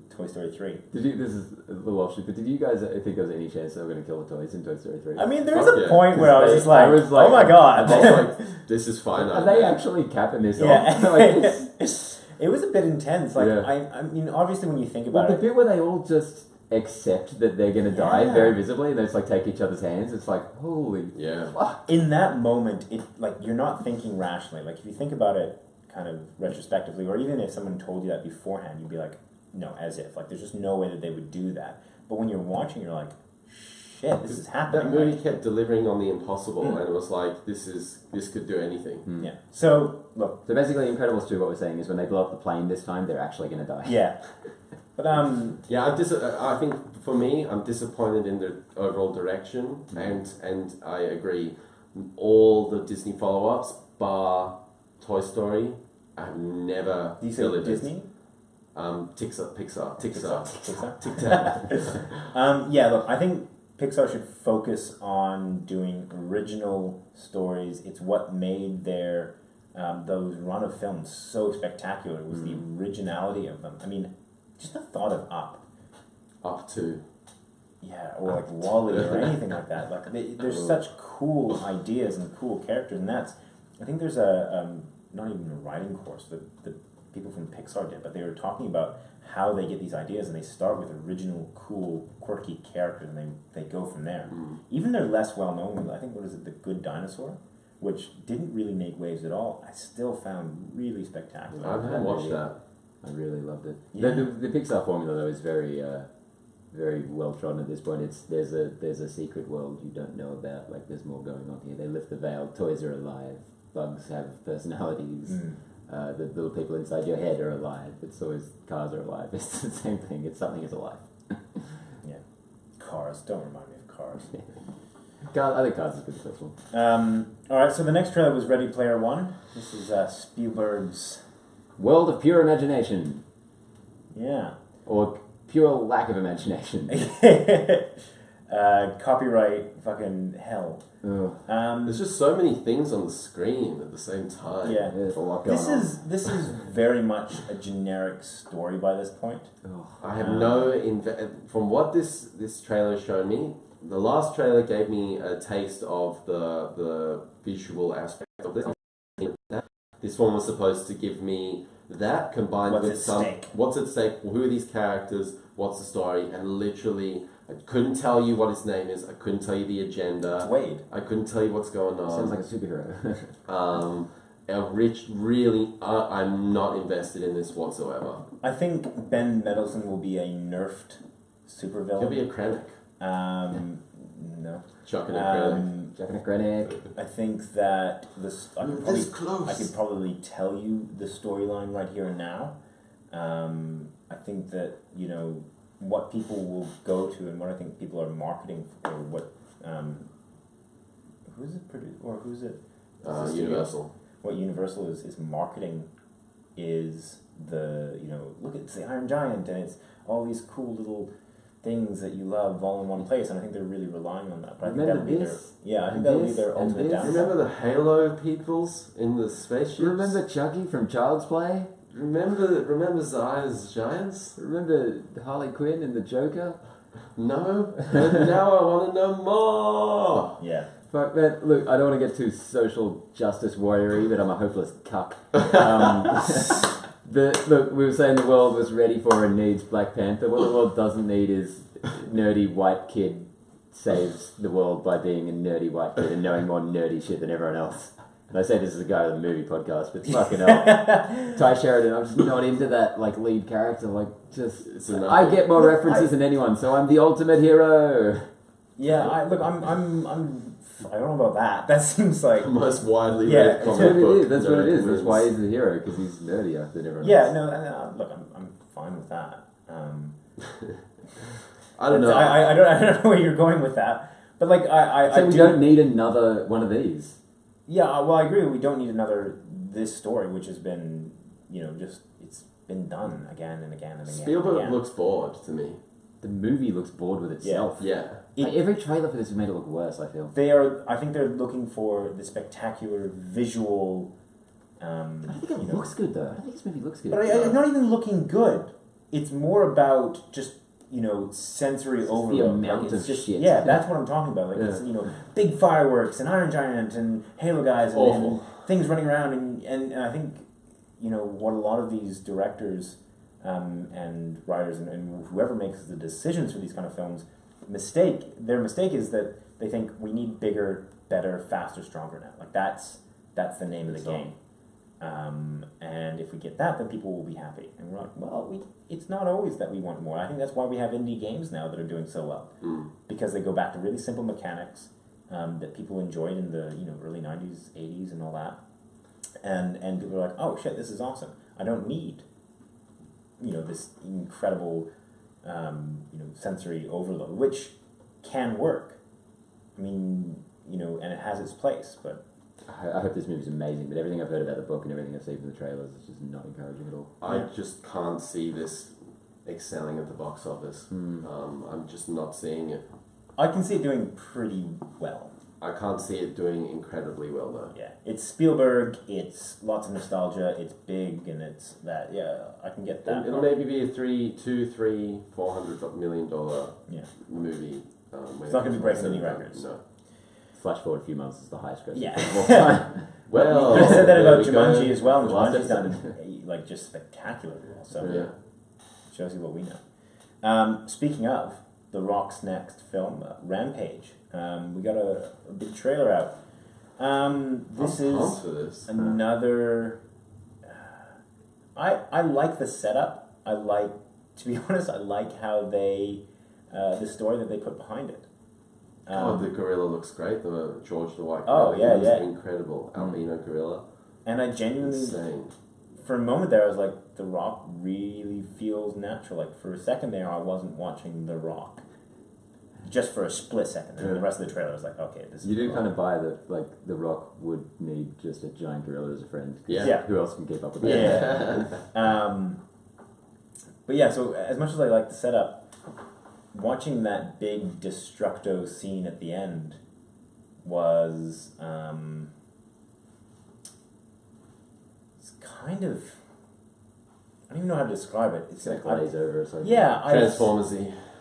Toy Story 3. Did you? This is a little offshoot, but did you guys think there was any chance they were going to kill the toys in Toy Story 3? I mean, there was Fuck a yeah. point where I was just like, I was like- oh my god. I was like, this is fine. Are they actually capping this Yeah. off? Like this? It was a bit intense. Like, Yeah. I mean, obviously when you think Well, about the it, bit where they all just accept that they're going to die Yeah. very visibly, and they just like take each other's hands. It's like, holy Yeah. fuck. in that moment, it like you're not thinking rationally. Like if you think about it kind of retrospectively, or even if someone told you that beforehand, you'd be like, no, as if. Like there's just no way that they would do that. But when you're watching, you're like, shit, this is happening. That movie kept delivering on the impossible, Mm. and it was like, this could do anything. Yeah. So look, So basically, Incredibles 2, what we're saying is when they blow up the plane this time, they're actually going to die. yeah. But Yeah, I think for me, I'm disappointed in the overall direction, and I agree. All the Disney follow-ups, bar Toy Story, I have never do you say delivered. Disney? Pixar. Pixar. Yeah, look, I think Pixar should focus on doing original stories. It's what made their those run of films so spectacular was the originality of them. I mean, just the thought of Up, Up to. yeah, or like Wall-E or anything like that. Like there's such cool ideas and cool characters, and I think there's a not even a writing course that the people from Pixar did, but they were talking about how they get these ideas, and they start with original, cool, quirky characters, and they go from there. Even they're less well known. I think, what is it, The Good Dinosaur, which didn't really make waves at all. I still found really spectacular. I haven't watched that. I really loved it. Yeah. The Pixar formula though is very very well trodden at this point. There's a secret world you don't know about. Like there's more going on here. They lift the veil. Toys are alive. Bugs have personalities. The little people inside your head are alive. It's always cars are alive. It's the same thing. It's something is alive. Yeah. Cars. Don't remind me of Cars. I think Cars is a good first one. All right, so the next trailer was Ready Player One. This is Spielberg's... World of pure imagination, Yeah. or pure lack of imagination. Copyright fucking hell. Ugh. There's just so many things on the screen at the same time. Yeah. There's a lot going on. This is very much a generic story by this point. Ugh. I have no from what this trailer showed me. The last trailer gave me a taste of the visual aspect of this. This one was supposed to give me that combined What's with at some stake? what's at stake, who are these characters, what's the story, and literally I couldn't tell you what his name is. I couldn't tell you the agenda. It's Wade. I couldn't tell you what's going on. Sounds like a superhero. I'm not invested in this whatsoever. I think Ben Mendelsohn will be a nerfed supervillain. He'll be a Krennic. No. Chucking a Krennic. Jacking a Krennic. I think that I This close. could probably tell you the storyline right here and now. I think that, what people will go to and what I think people are marketing for, what who's it produced, or who's it? the studio? Universal. What Universal is marketing is look, it's the Iron Giant, and it's all these cool little things that you love all in one place, and I think they're really relying on that. But I think that'll be their ultimate downside. Remember the Halo peoples in the spaceships? Remember Chucky from Child's Play? Remember Zaya's Giants? Remember Harley Quinn and the Joker? No, but now I want to know more. Yeah. Fuck, man, look, I don't want to get too social justice warrior-y, but I'm a hopeless cuck. Look, we were saying the world was ready for and needs Black Panther. What the world doesn't need is nerdy white kid saves the world by being a nerdy white kid and knowing more nerdy shit than everyone else. And I say this as a guy with a movie podcast, but fucking hell. Ty Sheridan, I'm just not into that like lead character. Like, just I get more references than anyone, so I'm the ultimate hero. Yeah, I don't know about that. That seems like The most widely Yeah, read comic book. That's what it is. That's wins. why he's the hero, because he's nerdier than everyone yeah. else. No, look, I'm fine with that. I don't know. I don't know where you're going with that, but like So we don't need another one of these. Yeah, well, I agree. We don't need another this story, which has been, just it's been done again and again and again. Spielberg and again. looks bored to me. The movie looks bored with itself. Yeah. Like, every trailer for this has made it look worse, I feel. I think they're looking for the spectacular visual. I think it looks good, though. I think this movie looks good. But it's not even looking good. It's more about just sensory It's just overload. the amount Like, it's of just, shit. Yeah, that's what I'm talking about. Like it's big fireworks and Iron Giant and Halo guys and things running around and I think what a lot of these directors and writers and whoever makes the decisions for these kind of films their mistake is that they think we need bigger, better, faster, stronger now. Like that's the name of the game. And if we get that, then people will be happy. And we're like, well, it's not always that we want more. I think that's why we have indie games now that are doing so well. Because they go back to really simple mechanics that people enjoyed in the early 90s, 80s and all that. And people are like, oh shit, this is awesome. I don't need this incredible sensory overload, which can work. I mean, and it has its place, but I hope this movie's amazing, but everything I've heard about the book and everything I've seen from the trailers is just not encouraging at all. I just can't see this excelling at the box office. I'm just not seeing it. I can see it doing pretty well. I can't see it doing incredibly well, though. Yeah, it's Spielberg, it's lots of nostalgia, it's big, and it's that, yeah, I can get that. It'll maybe be a $400 million movie. It's not going to be breaking any records. No. Flash forward a few months, it's the highest grossing Yeah. film of all time. Well, I said that there about we Jumanji go. as well, and Last Jumanji's episode. done like just spectacularly well. So Yeah. shows you what we know. Speaking of The Rock's next film, Rampage, we got a big trailer out. This I'm pumped is for this. another. I like the setup. To be honest, I like how the story that they put behind it. The gorilla looks great. The George the White Oh, gorilla. yeah. Incredible. Albino gorilla. And I genuinely, Insane. for a moment there, I was like, The Rock really feels natural. Like, for a second there, I wasn't watching The Rock. Just for a split second. And the rest of the trailer was like, okay, this is... You do kind of buy that, like, The Rock would need just a giant gorilla as a friend. Yeah. Who else can keep up with that? Yeah. But yeah, so as much as I like the setup, watching that big Destructo scene at the end was it's kind of, I don't even know how to describe it. It's like glaze over or something. Yeah,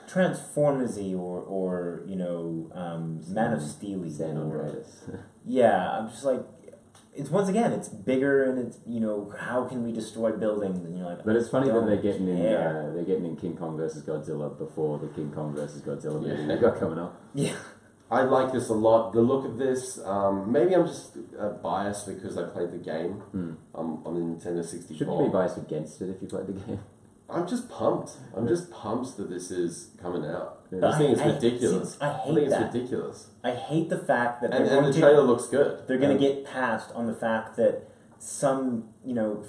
Transformers-y. or Man of Steel-y. San Andreas. Yeah, I'm just like, it's once again, it's bigger and it's how can we destroy buildings and you're like. But it's funny that they're getting care. in King Kong versus Godzilla before the King Kong versus Godzilla movie we got coming up. Yeah. I like this a lot. The look of this, maybe I'm just biased because I played the game on the Nintendo 64. Shouldn't you be biased against it if you played the game? I'm just pumped. I'm just pumped that this is coming out. Yeah. I think it's ridiculous. I hate think that. it's ridiculous. I hate the fact that And the trailer looks good. They're going to get passed on the fact that some,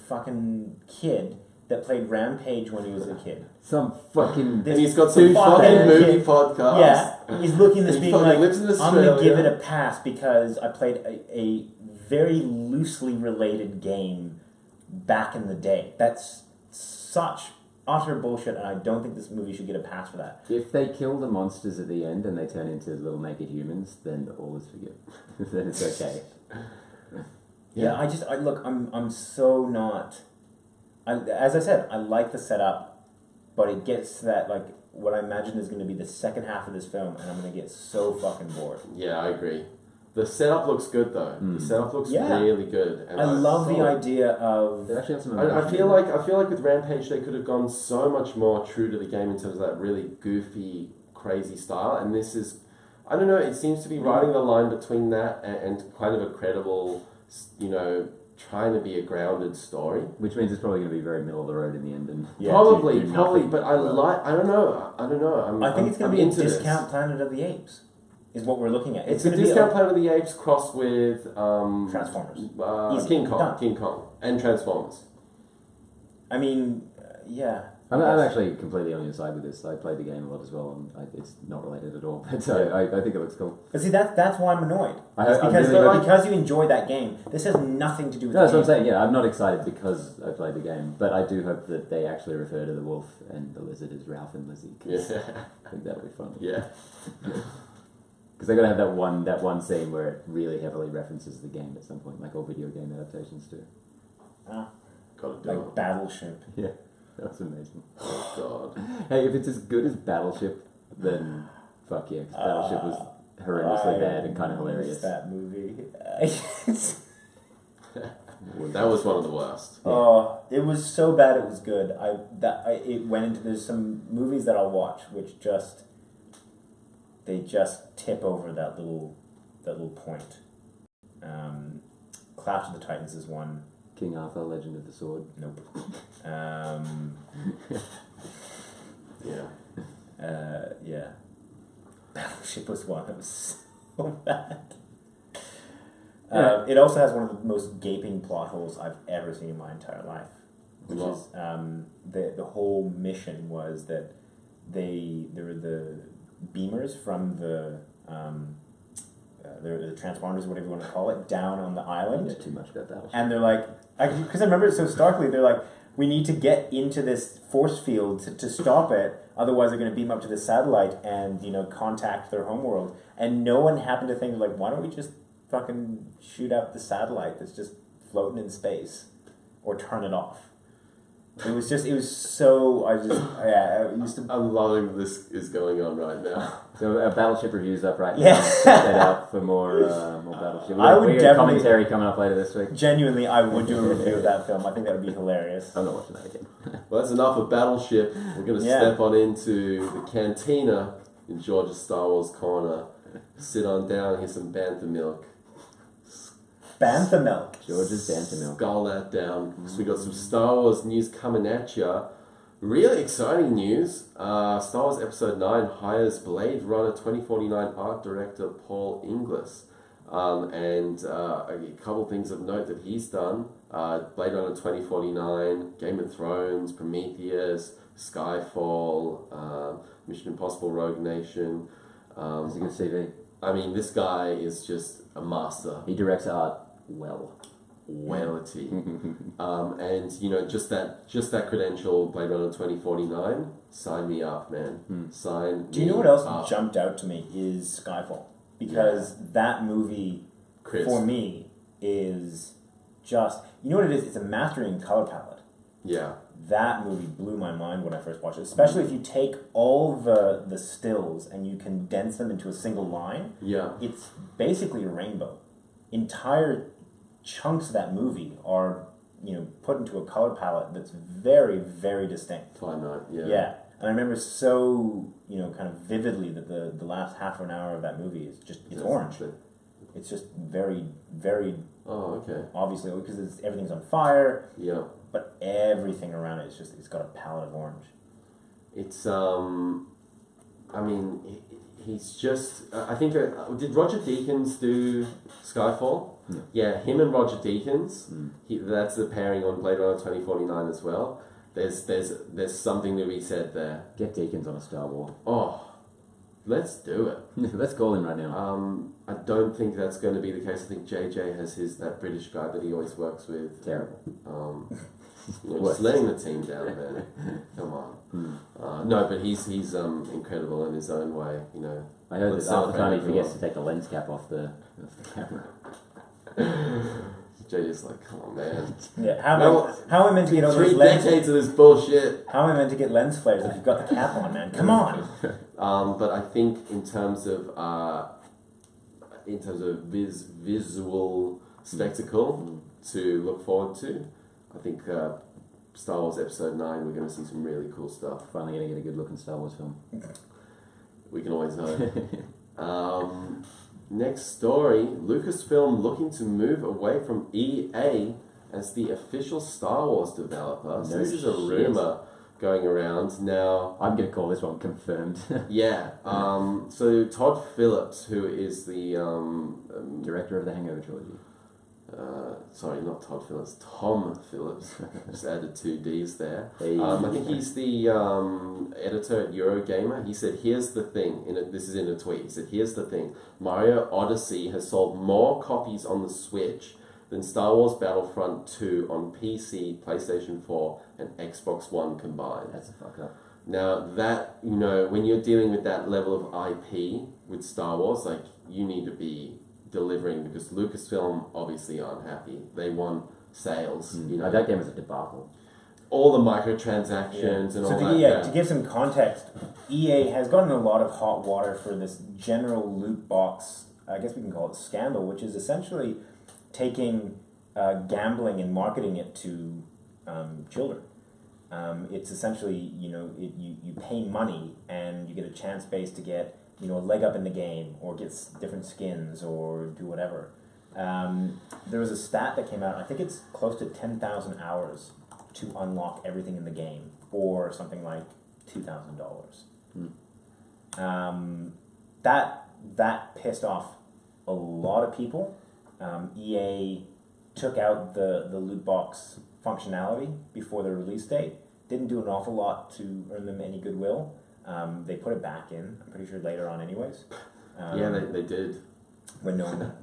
fucking kid that played Rampage when he was a kid. Some fucking... And he's got some fucking movie podcast. Yeah, he's looking at this being like, lives in I'm going to Australia. give it a pass because I played a very loosely related game back in the day. That's such utter bullshit, and I don't think this movie should get a pass for that. If they kill the monsters at the end and they turn into little naked humans, then all is forgiven. Then it's okay. Yeah, I'm so not... as I said, I like the setup, but it gets to that, like, what I imagine is going to be the second half of this film, and I'm going to get so fucking bored. Yeah, I agree. The setup looks good though. The setup looks really good. And I love the idea of. They actually have some. I feel like with Rampage they could have gone so much more true to the game in terms of that really goofy, crazy style. And this is, I don't know. It seems to be riding the line between that and kind of a credible, trying to be a grounded story. Which means it's probably going to be very middle of the road in the end. And probably. But I don't know. I think it's going to be a discount Planet of the Apes. Is what we're looking at. It's a discount Planet of the Apes crossed with Transformers, King Kong, and Transformers. I mean, yeah. I'm actually completely on your side with this. I played the game a lot as well, and it's not related at all. But I think it looks cool. But see, that's why I'm annoyed. Because you enjoy that game. This has nothing to do with. No, that's what I'm saying. Yeah, I'm not excited because I played the game, but I do hope that they actually refer to the wolf and the lizard as Ralph and Lizzie. Yeah. I think that'll be fun. Yeah. Because they're gonna have that one scene where it really heavily references the game at some point, like all video game adaptations do. Gotta do like it. Battleship. Yeah, that's amazing. Oh God. Hey, if it's as good as Battleship, then fuck yeah, 'cause Battleship was horrendously bad and kind of hilarious. That movie. That was one of the worst. Yeah. Oh, it was so bad it was good. It went into, there's some movies that I'll watch which they just tip over that little point. Clash of the Titans is one. King Arthur, Legend of the Sword. Nope. Yeah. Battleship was one. It was so bad. It also has one of the most gaping plot holes I've ever seen in my entire life. Which is the whole mission was that there were the beamers from the transponders, whatever you want to call it, down on the island. I know too much about Battleship. And they're like, because I remember it so starkly, they're like, we need to get into this force field to stop it, otherwise they're going to beam up to the satellite and, contact their homeworld. And no one happened to think, like, why don't we just fucking shoot out the satellite that's just floating in space, or turn it off? I'm loving this is going on right now. So Battleship reviews up right now. Yeah. Check that out for more Battleship. We got commentary coming up later this week. Genuinely, I would do a review of that film. I think that would be hilarious. I'm not watching that again. Well, that's enough of Battleship. We're going to step on into the cantina in George's Star Wars corner. Sit on down, here's some Panther milk. Panther milk. George's Panther milk. Skull that down. So we got some Star Wars news coming at ya. Really exciting news. Star Wars Episode 9 hires Blade Runner 2049 art director Paul Inglis. And a couple things of note that he's done. Blade Runner 2049, Game of Thrones, Prometheus, Skyfall, Mission Impossible Rogue Nation. It's a good CV. I mean, this guy is just a master. He directs art well. Wellity. And just that credential, Blade Runner 2049, sign me up, man. Sign. Do you know what else jumped out to me is Skyfall, because that movie for me is just, you know what it is? It's a mastering in color palette. Yeah. That movie blew my mind when I first watched it, especially if you take all the stills and you condense them into a single line. Yeah. It's basically a rainbow. Entire chunks of that movie are, put into a color palette that's very, very distinct. Finite, yeah. Yeah. And I remember so, kind of vividly that the last half an hour of that movie is just, it's orange. It's just very, very... Oh, okay. Obviously, because everything's on fire. Yeah. But everything around it is just, it's got a palette of orange. It's, he's just, I think, did Roger Deakins do Skyfall? No. Yeah, him and Roger Deakins, that's the pairing on Blade Runner 2049 as well. There's something to be said there. Get Deakins on a Star Wars. Oh, let's do it. Let's call him right now. I don't think that's going to be the case. I think JJ has that British guy that he always works with. Terrible. Just letting the team down, man. Come on. No, but he's incredible in his own way. I heard that half the time he forgets to take the lens cap off the camera. JD's like, come on, man. Yeah, how am I meant to get over 3 this lens? decades of this bullshit. How am I meant to get lens flares if you've got the cap on, man? Come on. But I think in terms of visual spectacle to look forward to, I think Star Wars Episode 9, we're going to see some really cool stuff. Finally going to get a good looking Star Wars film. We can always hope. Next story, Lucasfilm looking to move away from EA as the official Star Wars developer. So this is a rumor going around. Now, I'm going to call this one confirmed. yeah. So Todd Phillips, who is the Director of the Hangover trilogy. Sorry, not Todd Phillips, Tom Phillips. Just added 2 Ds there. Hey. I think he's the editor at Eurogamer. He said, here's the thing. This is in a tweet. He said, here's the thing. Mario Odyssey has sold more copies on the Switch than Star Wars Battlefront 2 on PC, PlayStation 4, and Xbox One combined. That's a fuck up. Now, that, when you're dealing with that level of IP with Star Wars, like, you need to be delivering, because Lucasfilm obviously aren't happy. They want sales. That game was a debacle. All the microtransactions and all that. Yeah, to give some context, EA has gotten a lot of hot water for this general loot box, I guess we can call it scandal, which is essentially taking gambling and marketing it to children. It's essentially, you pay money and you get a chance base to get a leg up in the game, or get different skins, or do whatever. There was a stat that came out, I think it's close to 10,000 hours to unlock everything in the game, or something like $2,000. That pissed off a lot of people. EA took out the loot box functionality before the release date, didn't do an awful lot to earn them any goodwill. They put it back in, I'm pretty sure later on anyways. Yeah, they did. When no one,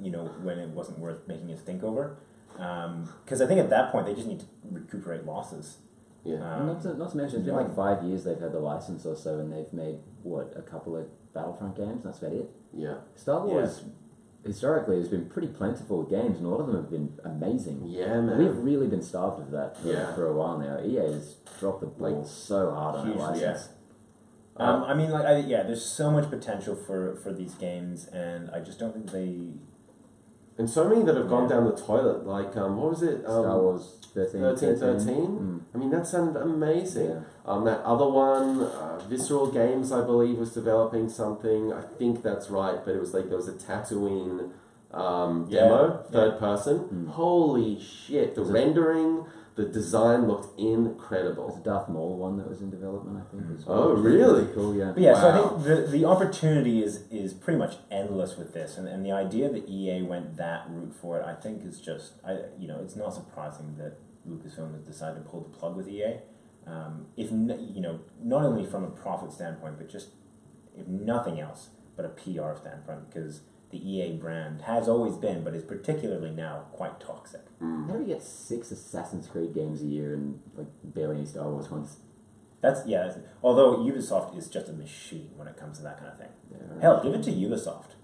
when it wasn't worth making a stink over. Because I think at that point they just need to recuperate losses. Yeah. Not to mention, it's been like 5 years they've had the license or so, and they've made, a couple of Battlefront games? That's about it. Yeah. Star Wars, historically, has been pretty plentiful with games, and a lot of them have been amazing. Yeah, man. We've really been starved of that for a while now. EA has dropped the ball so hard on that license. Yeah. There's so much potential for these games, and I just don't think they... And so many that have gone down the toilet, like, what was it? Star Wars 13. I mean, that sounded amazing. Yeah. That other one, Visceral Games, I believe, was developing something. I think that's right, but it was like, there was a Tatooine demo, third person. Holy shit, the rendering... The design looked incredible. There's a Darth Maul one that was in development, I think. As well. Oh, really? Cool, yeah. But yeah, so I think the opportunity is pretty much endless with this, and the idea that EA went that route for it, I think is just, it's not surprising that Lucasfilm has decided to pull the plug with EA. Not only from a profit standpoint, but just, if nothing else, but a PR standpoint, because the EA brand has always been, but is particularly now quite toxic. How do we get 6 Assassin's Creed games a year and like barely any Star Wars ones? Although Ubisoft is just a machine when it comes to that kind of thing. Yeah, right. Hell, give it to Ubisoft.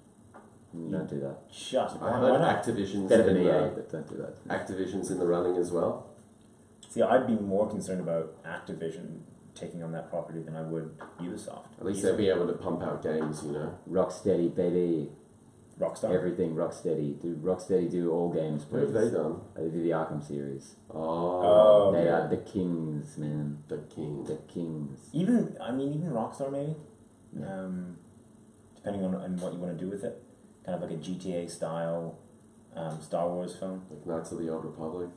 Don't do that. I heard Activision's better than EA, but don't do that. Activision's in the running as well. See, I'd be more concerned about Activision taking on that property than I would Ubisoft. At least they'll be able to pump out games, Rocksteady, baby. Rockstar. Everything Rocksteady. Rocksteady do all games, please. What have they done? They do the Arkham series. They are the kings, man. The kings. The kings. Even Rockstar, maybe. Depending on what you want to do with it. Kind of like a GTA style Star Wars film. Like Knights of the Old Republic.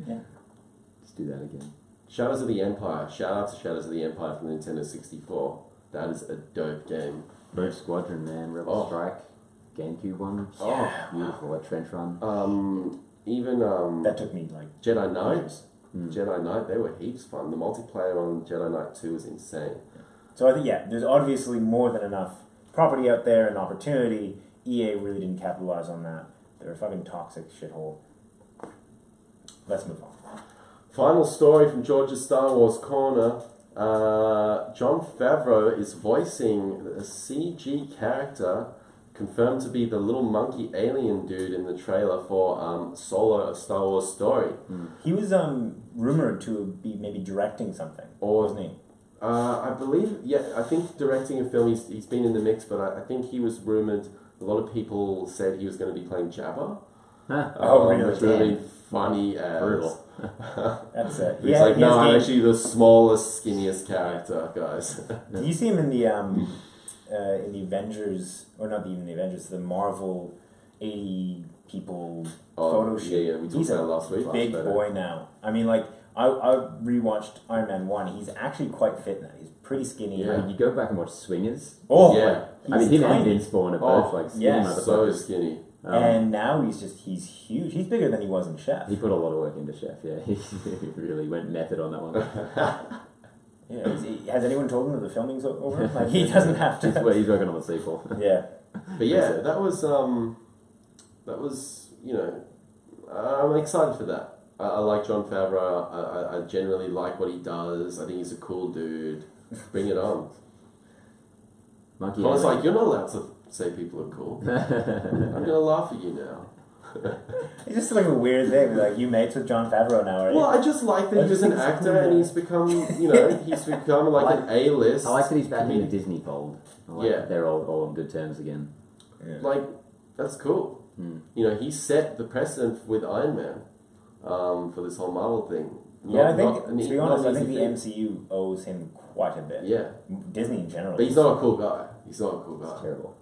Yeah. Let's do that again. Shadows of the Empire. Shout out to Shadows of the Empire from the Nintendo 64. That is a dope game. Rogue Squadron, man. Rebel Strike. GameCube one. Yeah. Beautiful. A trench run. That took me like Jedi Knight. Jedi Knight, they were heaps fun. The multiplayer on Jedi Knight 2 was insane. So I think, there's obviously more than enough property out there and opportunity. EA really didn't capitalize on that. They're a fucking toxic shithole. Let's move on. Final story from George's Star Wars Corner. Jon Favreau is voicing a CG character confirmed to be the little monkey alien dude in the trailer for Solo: A Star Wars Story. He was rumored to be maybe directing something, wasn't he? I believe, I think directing a film, he's been in the mix, but I think he was rumored, a lot of people said he was going to be playing Jabba. Oh, really? Which would have been funny as... Brutal. That's it. He's like, no, I'm actually the smallest, skinniest character, guys. Do you see him in the Avengers, or not even the Avengers, the Marvel 80 people photo shoot? Yeah, we talked about it last week. Big boy now. I mean, like, I rewatched Iron Man 1. He's actually quite fit now. He's pretty skinny. Yeah, you go back and watch Swingers. Oh, yeah. I mean, him and Vince Vaughn are both like skinny motherfuckers. So skinny. And now he's huge. He's bigger than he was in Chef. He put a lot of work into Chef, yeah. He really went method on that one. Yeah, has anyone told him that the filming's over? Like, he doesn't have to. He's working on the sequel. Yeah. But yeah, that was, you know, I'm excited for that. I like Jon Favreau. I generally like what he does. I think he's a cool dude. Bring it on. Monkey I was like, you're not allowed to say people are cool. I'm going to laugh at you now. It's just like a weird thing. Like, you mates with Jon Favreau now, right? Well, I just like that he's an actor and he's become, he's become like an A-list. I like that he's back in the Disney fold. I like that they're all on good terms again. Yeah. Like, that's cool. You know, he set the precedent with Iron Man for this whole Marvel thing. I think, to be honest, I think the MCU owes him quite a bit. Yeah. Disney in general. But he's not a cool guy. He's not a cool guy. It's terrible.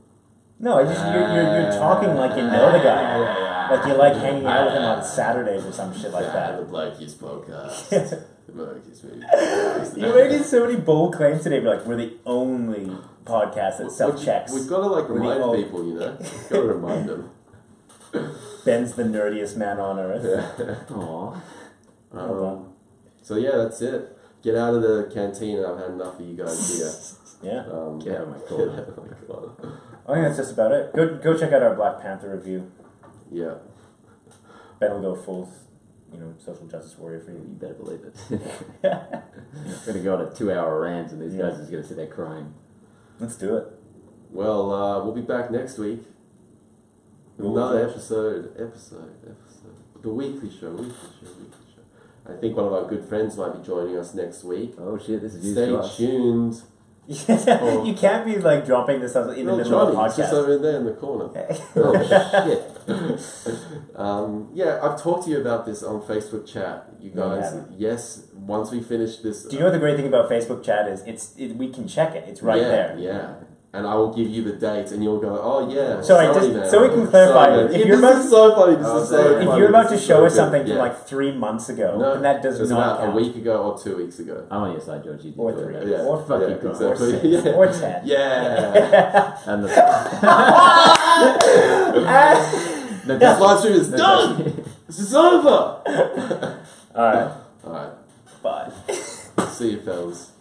No, it's just you're talking like you know the guy. Like you like hanging out with him on Saturdays or some shit like that. The Blokey's podcast. The Blokey's podcast. You're making so many bold claims today, but like we're the only podcast that self-checks. We've got to like remind people, you know. We've got to remind them. Ben's the nerdiest man on earth. Yeah. Aww. So yeah, that's it. Get out of the canteen. I've had enough of you guys here. Yeah. Get out of my corner. Oh my god. I think that's just about it. Go check out our Black Panther review. Yeah. Ben will go full, social justice warrior for you. You better believe it. I'm going to go on a 2-hour rant and these guys are just going to sit there crying. Let's do it. Well, we'll be back next week. Another episode. The weekly show. I think one of our good friends might be joining us next week. Oh shit, this is Stay tuned. You can't be like dropping this in the middle of the podcast. Just over there in the corner. Oh shit. I've talked to you about this on Facebook chat. You guys, yes, once we finish this... Do you know what the great thing about Facebook chat is? We can check it. It's right there. Yeah. And I will give you the date, and you'll go, "Oh yeah." So so we can clarify. If you're about if you're about to show us something from like 3 months ago, then that does not count. A week ago or 2 weeks ago. I'm on your side, George. You Or 3. Yeah. Or fucking exactly. or 10. Yeah. And This live stream is done. This is over. All right. Bye. See you, fellas.